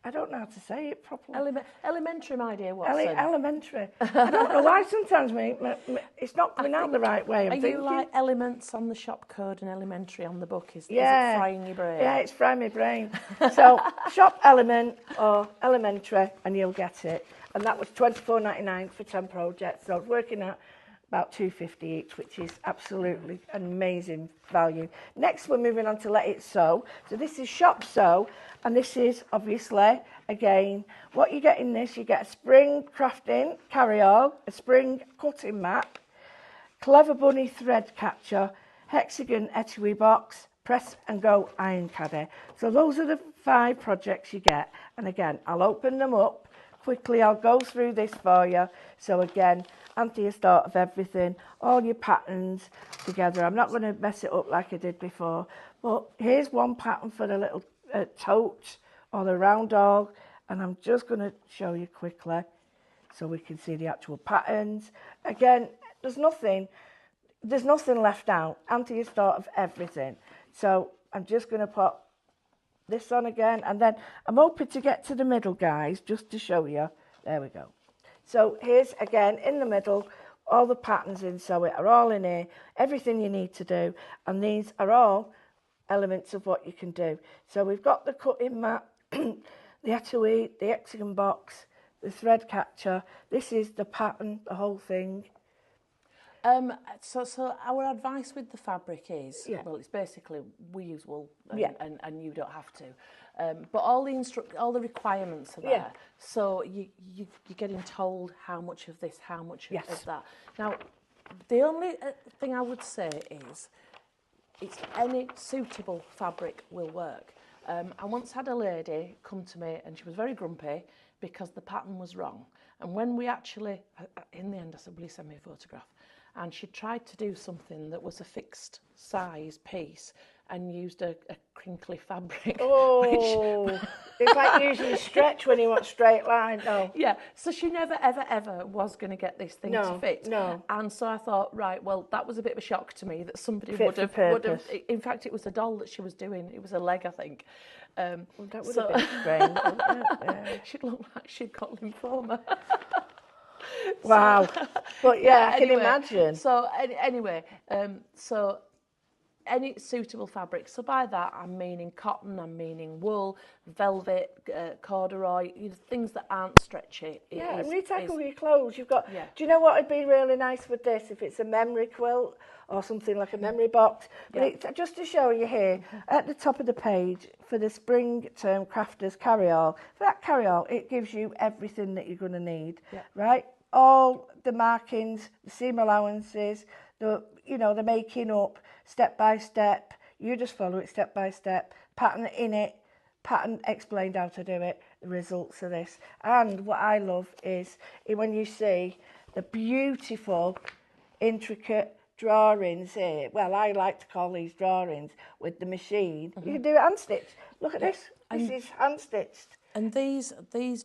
A: I don't know how to say it properly.
B: Elementary, my dear Watson.
A: Elementary. I don't know why sometimes it's not coming out the right way.
B: Are you like elements on the shop code and elementary on the book? Is it frying your brain?
A: Yeah, it's frying my brain. So Shop Element or Elementary, and you'll get it. And that was $24.99 for 10 projects. So I was working at about $2.50 each, which is absolutely amazing value. Next, we're moving on to Let It Sew. So this is Shop Sew, and this is obviously, again, what you get in this, you get a spring crafting carry-all, a spring cutting mat, clever bunny thread catcher, hexagon etui box, press and go iron caddy. So those are the 5 projects you get. And again, I'll open them up quickly. I'll go through this for you. So again, Anthea's thought of everything, all your patterns together. I'm not going to mess it up like I did before, but here's one pattern for the little tote or the round dog, and I'm just going to show you quickly. so we can see the actual patterns. Again, there's nothing left out. Anthea's thought of everything. So I'm just going to put this on again, and then I'm hoping to get to the middle, guys, just to show you. There we go. So here's, again, in the middle, all the patterns in Sew It are all in here, everything you need to do, and these are all elements of what you can do. So we've got the cutting mat, the etui, the hexagon box, the thread catcher. This is the pattern, the whole thing.
B: So our advice with the fabric is, well, it's basically we use wool and you don't have to. But all the requirements are there. So you're getting told how much of this, how much of that. Now, the only thing I would say is it's any suitable fabric will work. I once had a lady come to me and she was very grumpy because the pattern was wrong. And when we actually, in the end, I said, will you send me a photograph? And she tried to do something that was a fixed size piece and used a crinkly fabric.
A: Oh, it's like using stretch when you want straight line. No.
B: Yeah, so she never, ever, ever was going to get this thing to fit.
A: No.
B: And so I thought, right, well, that was a bit of a shock to me that somebody would have. In fact, it was a doll that she was doing. It was a leg, I think.
A: Well, that would have been strange, wouldn't it? Yeah.
B: She'd look like she'd got lymphoma.
A: Wow. But yeah, I can imagine.
B: So anyway, so any suitable fabric. So by that, I'm meaning cotton, I'm meaning wool, velvet, corduroy, things that aren't stretchy.
A: Yeah, and recycle your clothes. You've got. Yeah. Do you know what would be really nice with this? If it's a memory quilt or something like a memory box. But it's, just to show you here, at the top of the page, for the spring term crafters carry-all, for that carry-all, it gives you everything that you're going to need, right? All the markings, the seam allowances, the making up step by step. You just follow it step by step. Pattern in it, pattern explained how to do it, the results of this. And what I love is when you see the beautiful, intricate drawings here. Well, I like to call these drawings with the machine. You can do it hand stitched. Look at this. This is hand stitched.
B: And these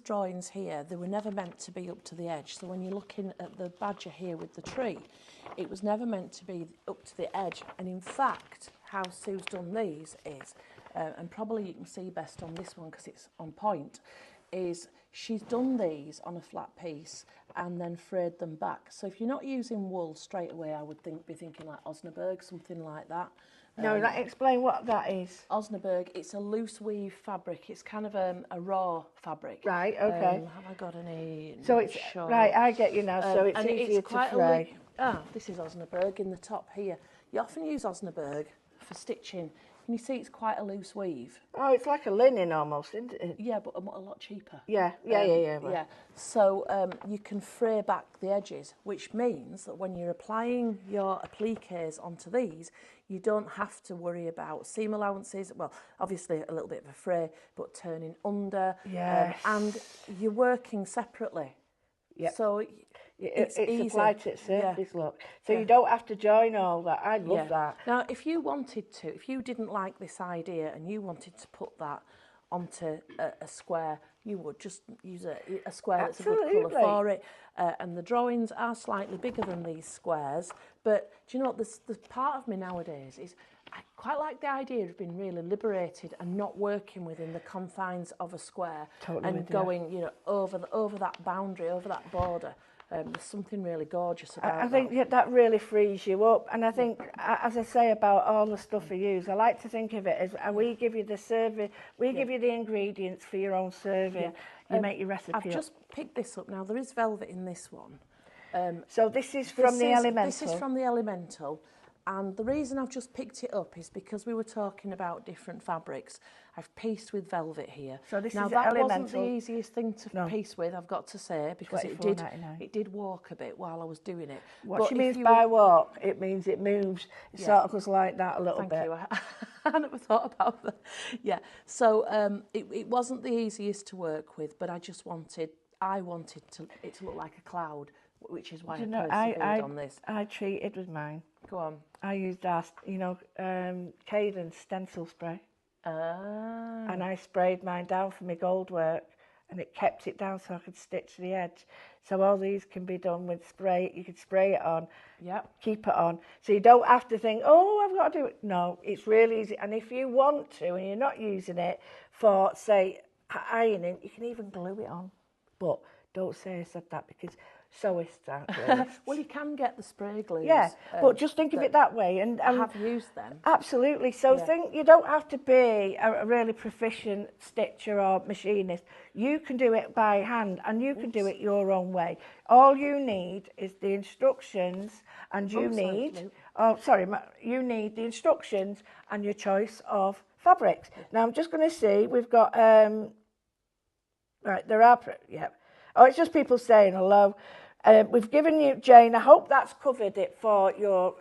B: drawings here, they were never meant to be up to the edge. So when you're looking at the badger here with the tree, it was never meant to be up to the edge. And in fact, how Sue's done these is, and probably you can see best on this one because it's on point, is she's done these on a flat piece and then frayed them back. So if you're not using wool straight away, I would be thinking like Osnaburg, something like that.
A: No, explain what that is.
B: Osnaburg, it's a loose weave fabric. It's kind of a raw fabric.
A: Right, okay.
B: Have I got any?
A: So it's,
B: sure.
A: Right, I get you now, so it's easier to fray.
B: This is Osnaburg in the top here. You often use Osnaburg for stitching. Can you see it's quite a loose weave?
A: Oh, it's like a linen almost, isn't it?
B: Yeah, but a lot cheaper.
A: Yeah.
B: Yeah. So you can fray back the edges, which means that when you're applying your appliques onto these, you don't have to worry about seam allowances. Well, obviously a little bit of a fray, but turning under.
A: Yes.
B: And you're working separately. Yeah. So it's easy.
A: applied to its surface, look. So you don't have to join all that. I love that.
B: Now, if you didn't like this idea and you wanted to put that onto a square, you would just use a square that's a good colour for it. And the drawings are slightly bigger than these squares. But do you know what? The part of me nowadays is I quite like the idea of being really liberated and not working within the confines of a square and going, over that boundary, over that border. There's something really gorgeous about that.
A: I think that really frees you up. And I think, as I say about all the stuff we use, I like to think of it as we give you the serving, give you the ingredients for your own serving. You make your recipe
B: I've just picked this up now. There is velvet in this one.
A: So this is from the Elemental.
B: This is from the Elemental. And the reason I've just picked it up is because we were talking about different fabrics. I've pieced with velvet here.
A: So this
B: now
A: is
B: that
A: Elemental.
B: wasn't the easiest thing to piece with, I've got to say, because it did walk a bit while I was doing it.
A: What she means by walk, it means it moves. It sort of goes like that a little bit.
B: Thank you. I never thought about that. Yeah. So it wasn't the easiest to work with, but I wanted it to look like a cloud, which is why I persevered on this.
A: I cheated with mine.
B: Go on.
A: I used Cadence stencil spray.
B: Ah.
A: And I sprayed mine down for my gold work. and it kept it down so I could stitch the edge. So all these can be done with spray. You could spray it on, keep it on. So you don't have to think, oh, I've got to do it. No, it's really easy. And if you want to and you're not using it for, say, ironing, you can even glue it on. But don't say I said that because sewists aren't gluists.
B: Well, you can get the spray glues.
A: Yeah, but just think of it that way. And
B: I have used them.
A: Absolutely. So think you don't have to be a really proficient stitcher or machinist. You can do it by hand and you can do it your own way. All you need is the instructions and you need the instructions and your choice of fabrics. Now I'm just going to see, we've got, right, there are, oh, it's just people saying hello. We've given you, Jane, I hope that's covered it for your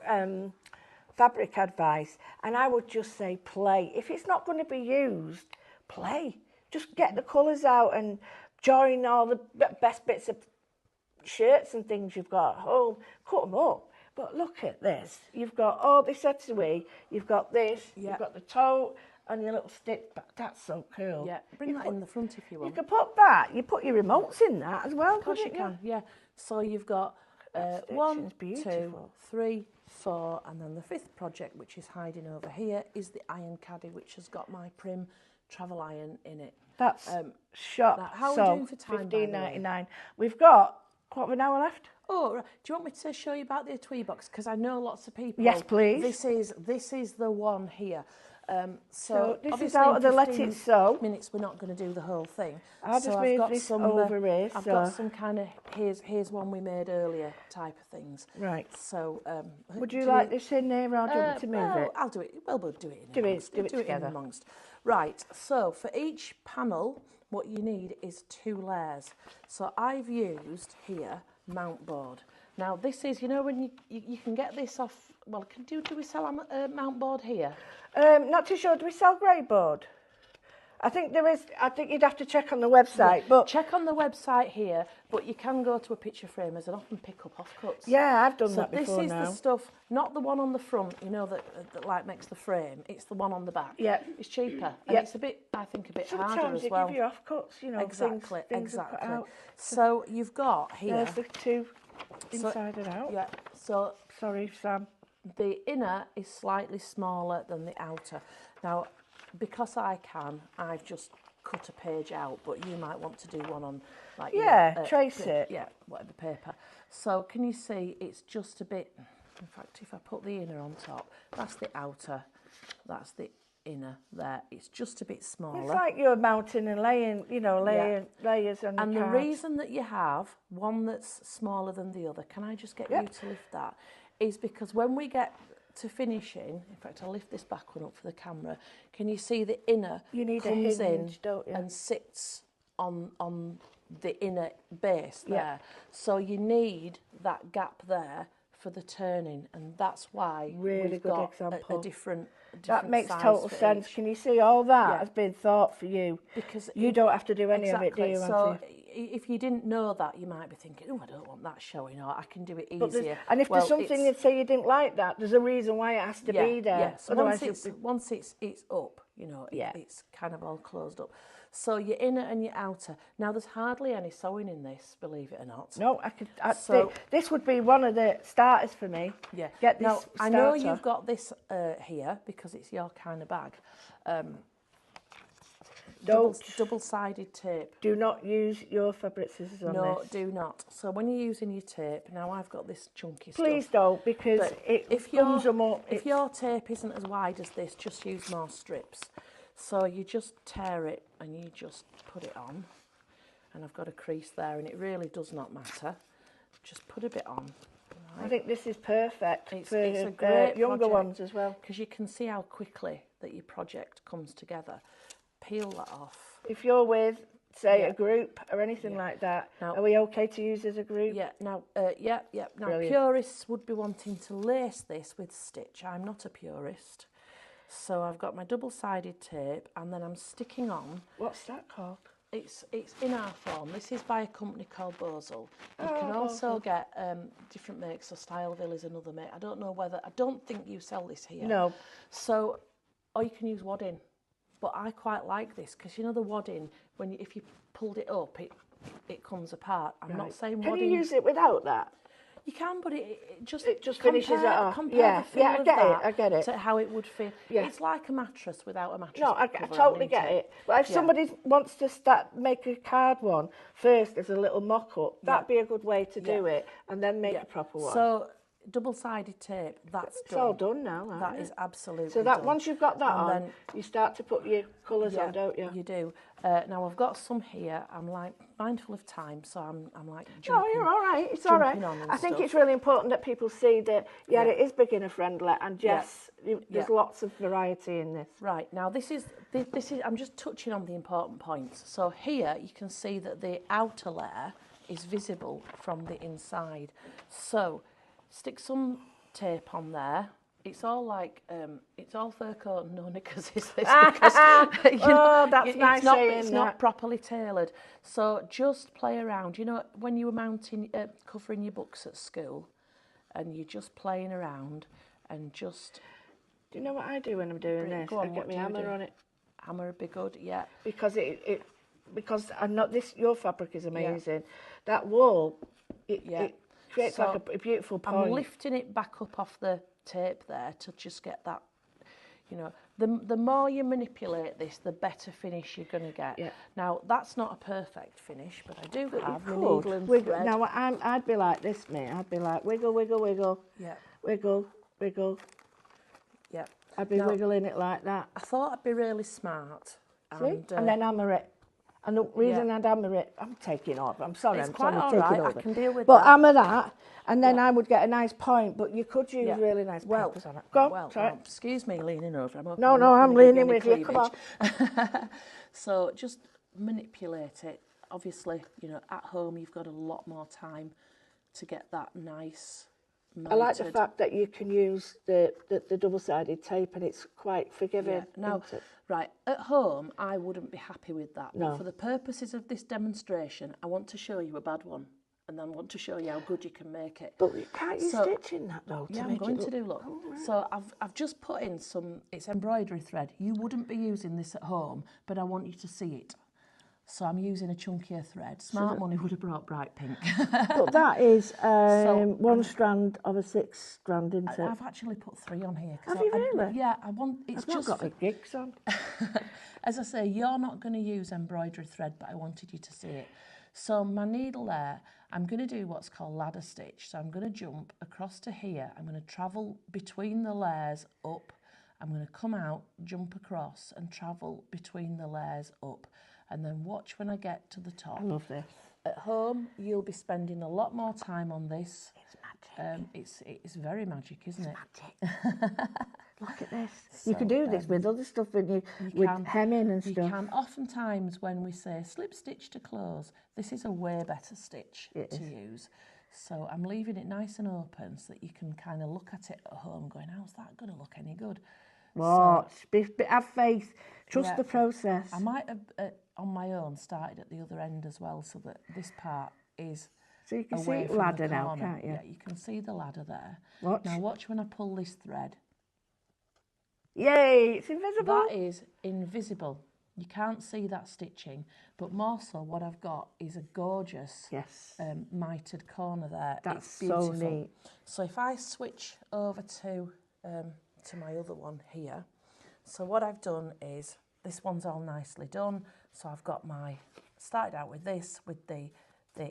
A: fabric advice. And I would just say play. If it's not going to be used, play. Just get the colours out and join all the best bits of shirts and things you've got at home. Cut them up. But look at this. You've got all this etui, you've got this, you've got the toe, and your little stick back. That's so cool.
B: Yeah, bring that in the front if you want.
A: You can put that. You put your remotes in that as well.
B: Of course you can. Yeah. So you've got 1, 2, 3, 4, and then the 5th project, which is hiding over here, is the iron caddy, which has got my Prim travel iron in it.
A: That's shop.
B: How are we doing for time?
A: $15.99. We've got quarter of an hour left.
B: Oh, right. Do you want me to show you about the etui box? Because I know lots of people.
A: Yes, please.
B: This is the one here.
A: So this is out of the Let It Sew.
B: Minutes, we're not going to do the whole thing.
A: I'll just move this over here.
B: I've got some kind of here's one we made earlier type of things.
A: Right.
B: So
A: would you like this in there, or do you want me to move it?
B: I'll do it. Well, we'll do it.
A: Do it together.
B: Amongst. Right. So for each panel, what you need is 2 layers. So I've used here mount board. Now this is, you know, when you can get this off. Well, do we sell a mount board here?
A: Not too sure. Do we sell grey board? I think there is. I think you'd have to check on the website.
B: Yeah,
A: but
B: check on the website here. But you can go to a picture framers and often pick up offcuts.
A: Yeah, I've done that before.
B: So this is the stuff, not the one on the front. You know that like makes the frame. It's the one on the back.
A: Yeah,
B: it's cheaper. And it's a bit, I think, a bit
A: sometimes
B: harder as well.
A: Sometimes they give you offcuts. You know,
B: exactly.
A: Things out.
B: So you've got here.
A: There's the 2 inside and out.
B: Yeah. So
A: sorry, Sam.
B: The inner is slightly smaller than the outer. Now, because I've just cut a page out, but you might want to do one on, like,
A: trace it.
B: Yeah, whatever paper. So can you see it's just a bit, in fact, if I put the inner on top, that's the outer, that's the inner there. It's just a bit smaller.
A: It's like you're mounting and laying, layers on the
B: And the
A: cards.
B: reason that you have one that's smaller than the other, can I just get you to lift that, is because when we get to finishing, in fact, I'll lift this back one up for the camera, can you see the inner comes in and sits on the inner base there. So you need that gap there for the turning, and that's why we've got a different that makes total sense.
A: Can you see all that has been thought for you?
B: Because
A: you don't have to do any of it, do you,
B: So if you didn't know that, you might be thinking, oh, I don't want that showing, or I can do it easier.
A: And if there's something you'd say you didn't like that, there's a reason why it has to be there.
B: Yeah. So once it's up, you know, it's kind of all closed up. So your inner and your outer. Now, there's hardly any sewing in this, believe it or not.
A: No, this would be one of the starters for me.
B: Yeah.
A: Get this
B: now,
A: starter.
B: I know you've got this here because it's your kind of bag. Double-sided tape.
A: Do not use your fabric scissors on this.
B: No, do not. So when you're using your tape, now I've got this chunky stuff.
A: Please don't, because it comes them up.
B: If your tape isn't as wide as this, just use more strips. So you just tear it and you just put it on. And I've got a crease there, and it really does not matter. Just put a bit on. Right.
A: I think this is perfect
B: it's
A: for
B: a great
A: younger ones as well.
B: Because you can see how quickly that your project comes together. Peel that off.
A: If you're with, say, a group or anything like that, now, are we okay to use as a group?
B: Yeah. Now, Now, purists would be wanting to lace this with stitch. I'm not a purist. So I've got my double-sided tape, and then I'm sticking on.
A: What's that called?
B: It's in our form. This is by a company called Bosel. You can also get different makes. So Styleville is another make. I don't think you sell this here.
A: No.
B: So, or you can use wadding. But I quite like this because you know the wadding, if you pulled it up, it comes apart. I'm not saying
A: Can
B: wadding.
A: you use it without that?
B: You can, but it just
A: finishes it off.
B: Compare the feel of that
A: I get it.
B: to how it would feel.
A: Yeah.
B: It's like a mattress without a mattress.
A: No, I
B: cover on,
A: totally
B: isn't
A: get it. But if somebody wants to make a card one first as a little mock-up, that'd be a good way to do it, and then make a proper one.
B: So double-sided tape, that's
A: it's all done now.
B: That is absolutely
A: so that
B: done.
A: once you've got that
B: And
A: on,
B: then,
A: you start to put your colours on, don't you?
B: You do. Now I've got some here. I'm like mindful of time, so I'm like jumping.
A: No, you're all right. It's all right.
B: I
A: think it's really important that people see that it is beginner friendly, and there's lots of variety in this.
B: Right, now this is I'm just touching on the important points. So here you can see that the outer layer is visible from the inside. So stick some tape on there. It's all like it's all fur coat and no knickers, is this? Because,
A: that's nice saying
B: it's
A: that.
B: not properly tailored. So just play around. You know, when you were covering your books at school, and you're just playing around and just.
A: Do you know what I do when I'm doing this?
B: Go on,
A: I get my hammer on it.
B: Hammer would be good, yeah.
A: Because because I'm not this. Your fabric is amazing. That wool, it creates like a beautiful point.
B: I'm lifting it back up off the tape there to just get that. You know, the more you manipulate this, the better finish you're going to get.
A: Yeah.
B: Now that's not a perfect finish, but I do have my needle and thread.
A: Now I'd be like this, mate. I'd be like wiggle, wiggle, wiggle.
B: Yeah.
A: Wiggle, wiggle.
B: Yeah.
A: I'd be wiggling it like that.
B: I thought I'd be really smart.
A: And then hammer it. And the reason I'd hammer it, I'm taking over. I'm sorry, I'm taking over.
B: I can deal with
A: but
B: that.
A: hammer that, and then I would get a nice point. But you could use really nice peppers on it. Go on, try it.
B: Excuse me, leaning over.
A: I'm leaning with you. Come on.
B: So just manipulate it. Obviously, you know, at home you've got a lot more time to get that nice. Melted.
A: I like the fact that you can use the double-sided tape, and it's quite forgiving.
B: Yeah. Now, right, at home, I wouldn't be happy with that.
A: No.
B: But for the purposes of this demonstration, I want to show you a bad one, and then I want to show you how good you can make it.
A: But you can't use stitch in that, though.
B: Yeah, I'm going to do, look. Oh, right. So I've just put in it's embroidery thread. You wouldn't be using this at home, but I want you to see it. So I'm using a chunkier thread. Smart money would have brought bright pink.
A: But that is one strand of a 6 strand, isn't it?
B: I've actually put 3 on here.
A: Have you really?
B: Yeah, I want. It's
A: I've
B: just
A: not got my gigs on.
B: As I say, you're not going to use embroidery thread, but I wanted you to see it. So my needle there, I'm going to do what's called ladder stitch. So I'm going to jump across to here. I'm going to travel between the layers up. I'm going to come out, jump across, and travel between the layers up. And then watch when I get to the top.
A: I love this.
B: At home, you'll be spending a lot more time on this.
A: It's magic.
B: It's very magic, isn't it?
A: Magic. Look at this.
B: So,
A: you can do this with other stuff, with hemming and stuff.
B: You can. Oftentimes when we say slip stitch to close, this is a way better stitch to use. So I'm leaving it nice and open so that you can kind of look at it at home going, how's that going to look any good?
A: Watch. Have faith. Trust the process.
B: I might have, on my own, started at the other end as well so that this part is
A: so you can
B: away
A: see
B: from
A: ladder
B: the
A: now,
B: corner.
A: can't you?
B: Yeah, you can see the ladder there.
A: Watch.
B: Now watch when I pull this thread.
A: Yay, it's invisible.
B: That is invisible. You can't see that stitching, but more so what I've got is a gorgeous mitered corner there.
A: That's
B: it's beautiful.
A: so neat.
B: So if I switch over to my other one here, so what I've done is, this one's all nicely done, so I've got started out with this, with the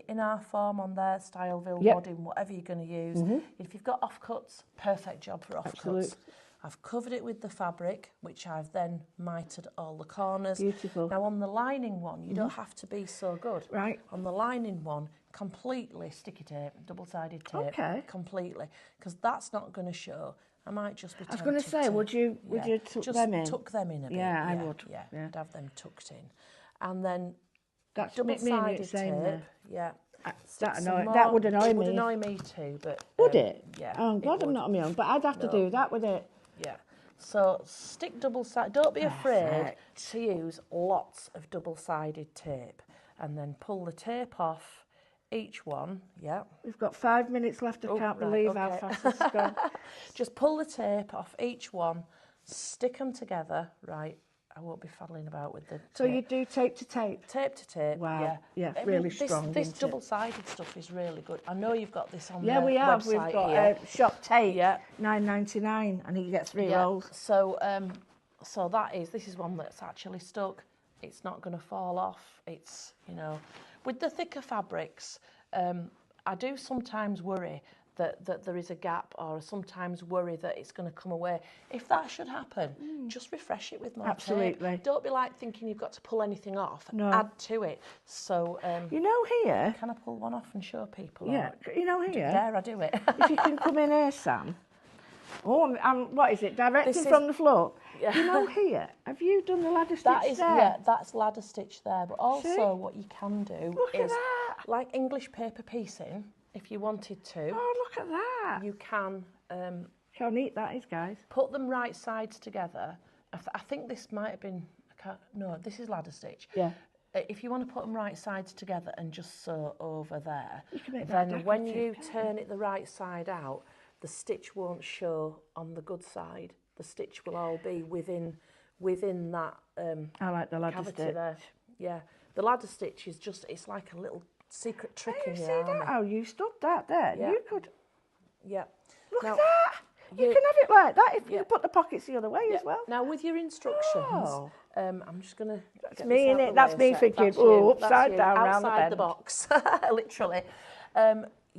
B: inner form on there, Styleville, wadding, whatever you're going to use. If you've got offcuts, perfect job for offcuts. I've covered it with the fabric, which I've then mitered all the corners.
A: Beautiful.
B: Now on the lining one, you don't have to be so good.
A: Right.
B: On the lining one, completely sticky tape, double-sided tape.
A: Okay.
B: Completely, because that's not going to show. I might just be tempted
A: I was going to say, would you tuck them in?
B: Tuck them in a bit.
A: Yeah, I would.
B: Yeah, I'd have them tucked in. And then
A: that's
B: double-sided tape.
A: There.
B: Yeah.
A: That would annoy me.
B: It would annoy me too, but...
A: Would it?
B: Yeah.
A: Oh, God, I'm not on my own, but I'd have to do that with it.
B: Yeah. So stick double-sided. Don't be afraid to use lots of double-sided tape, and then pull the tape off each one. Yeah.
A: We've got 5 minutes left. I can't believe how fast this has gone.
B: Just pull the tape off each one, stick them together, right? I won't be faddling about with the
A: So
B: tape.
A: you do tape to tape?
B: Tape to tape,
A: Wow.
B: yeah.
A: Yeah, really strong,
B: This
A: isn't it?
B: double-sided stuff is really good. I know you've got this on
A: Yeah,
B: the
A: we have.
B: website
A: We've got
B: here.
A: shop tape,
B: Yeah.
A: $9.99, and you get 3
B: Yeah.
A: rolls.
B: So, so this is one that's actually stuck. It's not going to fall off. It's, you know, with the thicker fabrics, I do sometimes worry that there is a gap, or sometimes worry that it's going to come away. If that should happen, just refresh it with more
A: Absolutely.
B: tape. Don't be like thinking you've got to pull anything off.
A: No.
B: Add to it. So,
A: You know here?
B: can I pull one off and show people?
A: Yeah, you know here?
B: Dare I do it?
A: If you can come in here, Sam. Oh, what is it? Directing
B: This is-
A: from the floor.
B: Yeah.
A: You know here? Have you done the ladder stitch
B: That is,
A: there?
B: yeah, that's ladder stitch there. But also,
A: See?
B: what you can do
A: Look at
B: is,
A: that.
B: like English paper piecing, if you wanted to,
A: Oh, look at that.
B: you can
A: How neat that is, guys.
B: put them right sides together. I think this might have been, no, this is ladder stitch.
A: Yeah.
B: If you want to put them right sides together and just sew over there,
A: You can make that
B: then when
A: decorative,
B: you
A: can't
B: turn it the right side out, the stitch won't show on the good side. The stitch will all be within that
A: I like the ladder
B: cavity
A: stitch.
B: there. Yeah, the ladder stitch is just, it's like a little secret trick
A: You
B: in
A: see
B: your
A: that?
B: armour.
A: How you stuck that there?
B: Yeah.
A: You could...
B: Yeah.
A: Look
B: Now,
A: at that. You
B: you-
A: can have it like that if
B: Yeah.
A: you put the pockets the other way
B: yeah.
A: as well.
B: Now with your instructions,
A: Oh.
B: I'm just going to
A: That's me, innit? That's me thinking,
B: that's
A: oh,
B: you,
A: upside
B: that's you,
A: down, round the
B: outside
A: bend.
B: box, literally.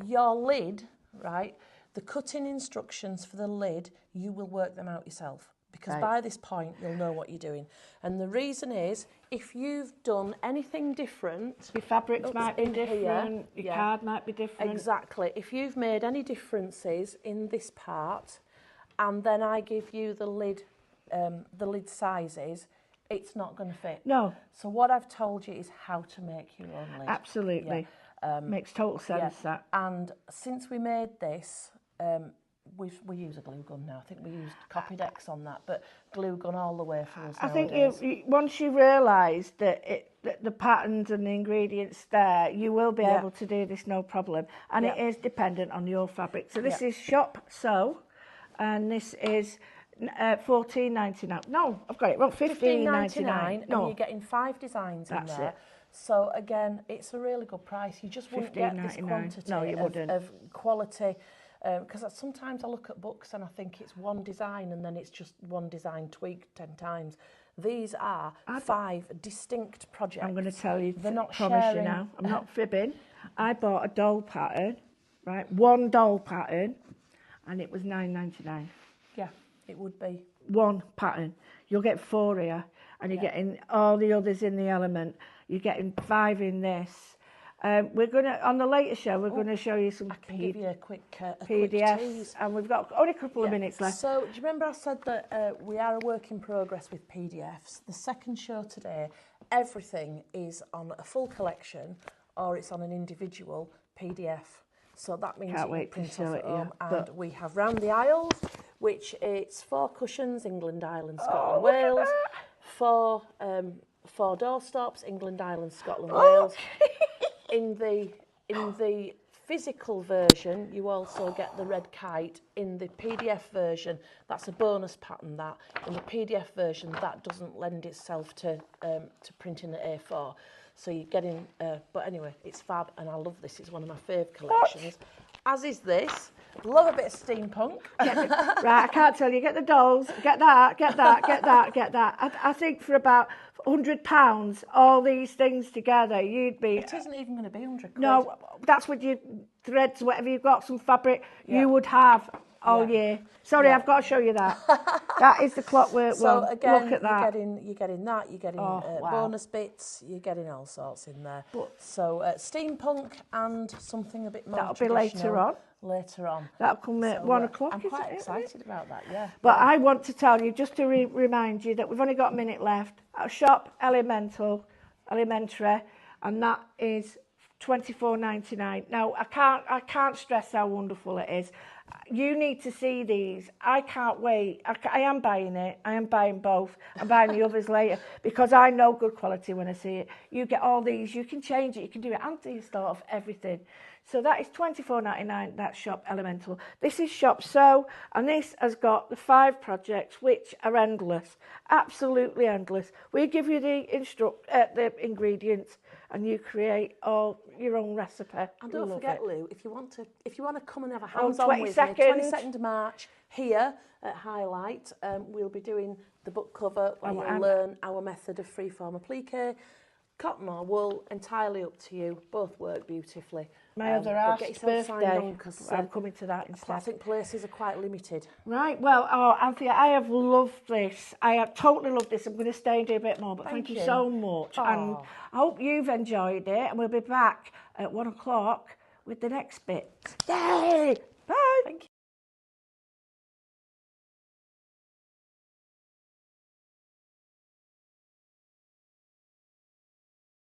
B: Your lid, right, the cutting instructions for the lid, you will work them out yourself. Because
A: Right.
B: by this point, you'll know what you're doing. And the reason is, if you've done anything different...
A: Your fabrics
B: Oops,
A: might be
B: in here,
A: different, your
B: yeah.
A: card might be different.
B: Exactly. If you've made any differences in this part, and then I give you the lid sizes, it's not going to fit.
A: No,
B: So what I've told you is how to make your own lid.
A: absolutely. Makes total sense, that.
B: And since we made this, we use a glue gun now. I think we used Copydex on that, but glue gun all the way for us
A: I think
B: nowadays.
A: once you realise that the patterns and the ingredients there, you will be
B: Yeah.
A: able to do this no problem. And it
B: Yeah.
A: is dependent on your fabric. So this
B: Yeah.
A: is Shop Sew, and this is $14.99. No, I've got it wrong. $15.99.
B: and
A: No,
B: you're getting 5 designs
A: That's
B: in there.
A: it.
B: So again, it's a really good price. You just wouldn't get this
A: $15.99.
B: quantity
A: No, you wouldn't.
B: of quality. Because sometimes I look at books and I think it's one design and then it's just one design tweaked 10 times. These are 5 distinct projects.
A: I'm going to tell you,
B: They're not
A: promise
B: sharing.
A: you now. I'm not fibbing. I bought a doll pattern, right? One doll pattern, and it was $9.99.
B: Yeah, it would be.
A: One pattern. You'll get 4 here, and you're getting all the others in the element. You're getting 5 in this. We're gonna on the later show. We're gonna show you some
B: I can give you a quick
A: PDFs,
B: tease.
A: and we've got only a couple of
B: Yeah.
A: minutes left.
B: So, do you remember I said that we are a work in progress with PDFs? The second show today, everything is on a full collection or it's on an individual PDF. So that means
A: Can't
B: you
A: wait
B: can
A: to
B: print
A: show
B: off
A: it,
B: at
A: yeah.
B: home. And
A: But-
B: we have round the aisles, which it's 4 cushions, England, Ireland,
A: Oh,
B: Scotland,
A: look at
B: Wales.
A: that.
B: 4 doorstops, England, Ireland, Scotland,
A: Oh.
B: Wales. In the physical version, you also get the red kite. In the PDF version, that's a bonus pattern. That in the PDF version, that doesn't lend itself to printing at A4. So you're getting, but anyway, it's fab, and I love this. It's one of my fave collections. As is this. Love a bit of steampunk.
A: Right, I can't tell you. Get the dolls. Get that. Get that. Get that. Get that. I think for about £100, all these things together, you'd be.
B: It isn't even going to be 100 quid.
A: No, that's with your threads, whatever you've got, some fabric,
B: Yeah.
A: you would have all
B: Yeah.
A: year. Sorry,
B: Yeah.
A: I've got to show you that. That is the clockwork
B: So
A: one.
B: again,
A: Look at that.
B: you're getting that, you're getting
A: Oh, wow.
B: bonus bits, you're getting all sorts in there. So steampunk and something a bit more
A: That'll be later
B: traditional
A: on.
B: Later on.
A: That'll come at
B: So,
A: 1 o'clock.
B: I'm
A: isn't
B: quite
A: it?
B: excited about that, yeah.
A: But I want to tell you, just to remind you, that we've only got a minute left. Our shop, Elementary, and that is $24.99. Now, I can't stress how wonderful it is. You need to see these. I can't wait. I am buying it. I am buying both. I'm buying the others later because I know good quality when I see it. You get all these. You can change it. You can do it. Anthea start off everything. So that is $24.99. That's Shop Elemental. This is Shop Sew, and this has got the 5 projects, which are endless, absolutely endless. We give you the ingredients, and you create all your own recipe.
B: And don't
A: Love
B: forget,
A: it.
B: Lou, if you want to come and have a hands-on
A: 22nd.
B: with me, 22nd of March here at Highlight, we'll be doing the book cover where you'll learn our method of freeform applique. Cotton or wool, entirely up to you. Both work beautifully.
A: My other half's birthday,
B: because
A: I'm coming to that instead.
B: I think places are quite limited.
A: Right, well, Anthea, I have loved this. I have totally loved this. I'm going to stay and do a bit more, but thank you so much. And I hope you've enjoyed it, and we'll be back at 1 o'clock with the next bit. Yay! Bye!
B: Thank you.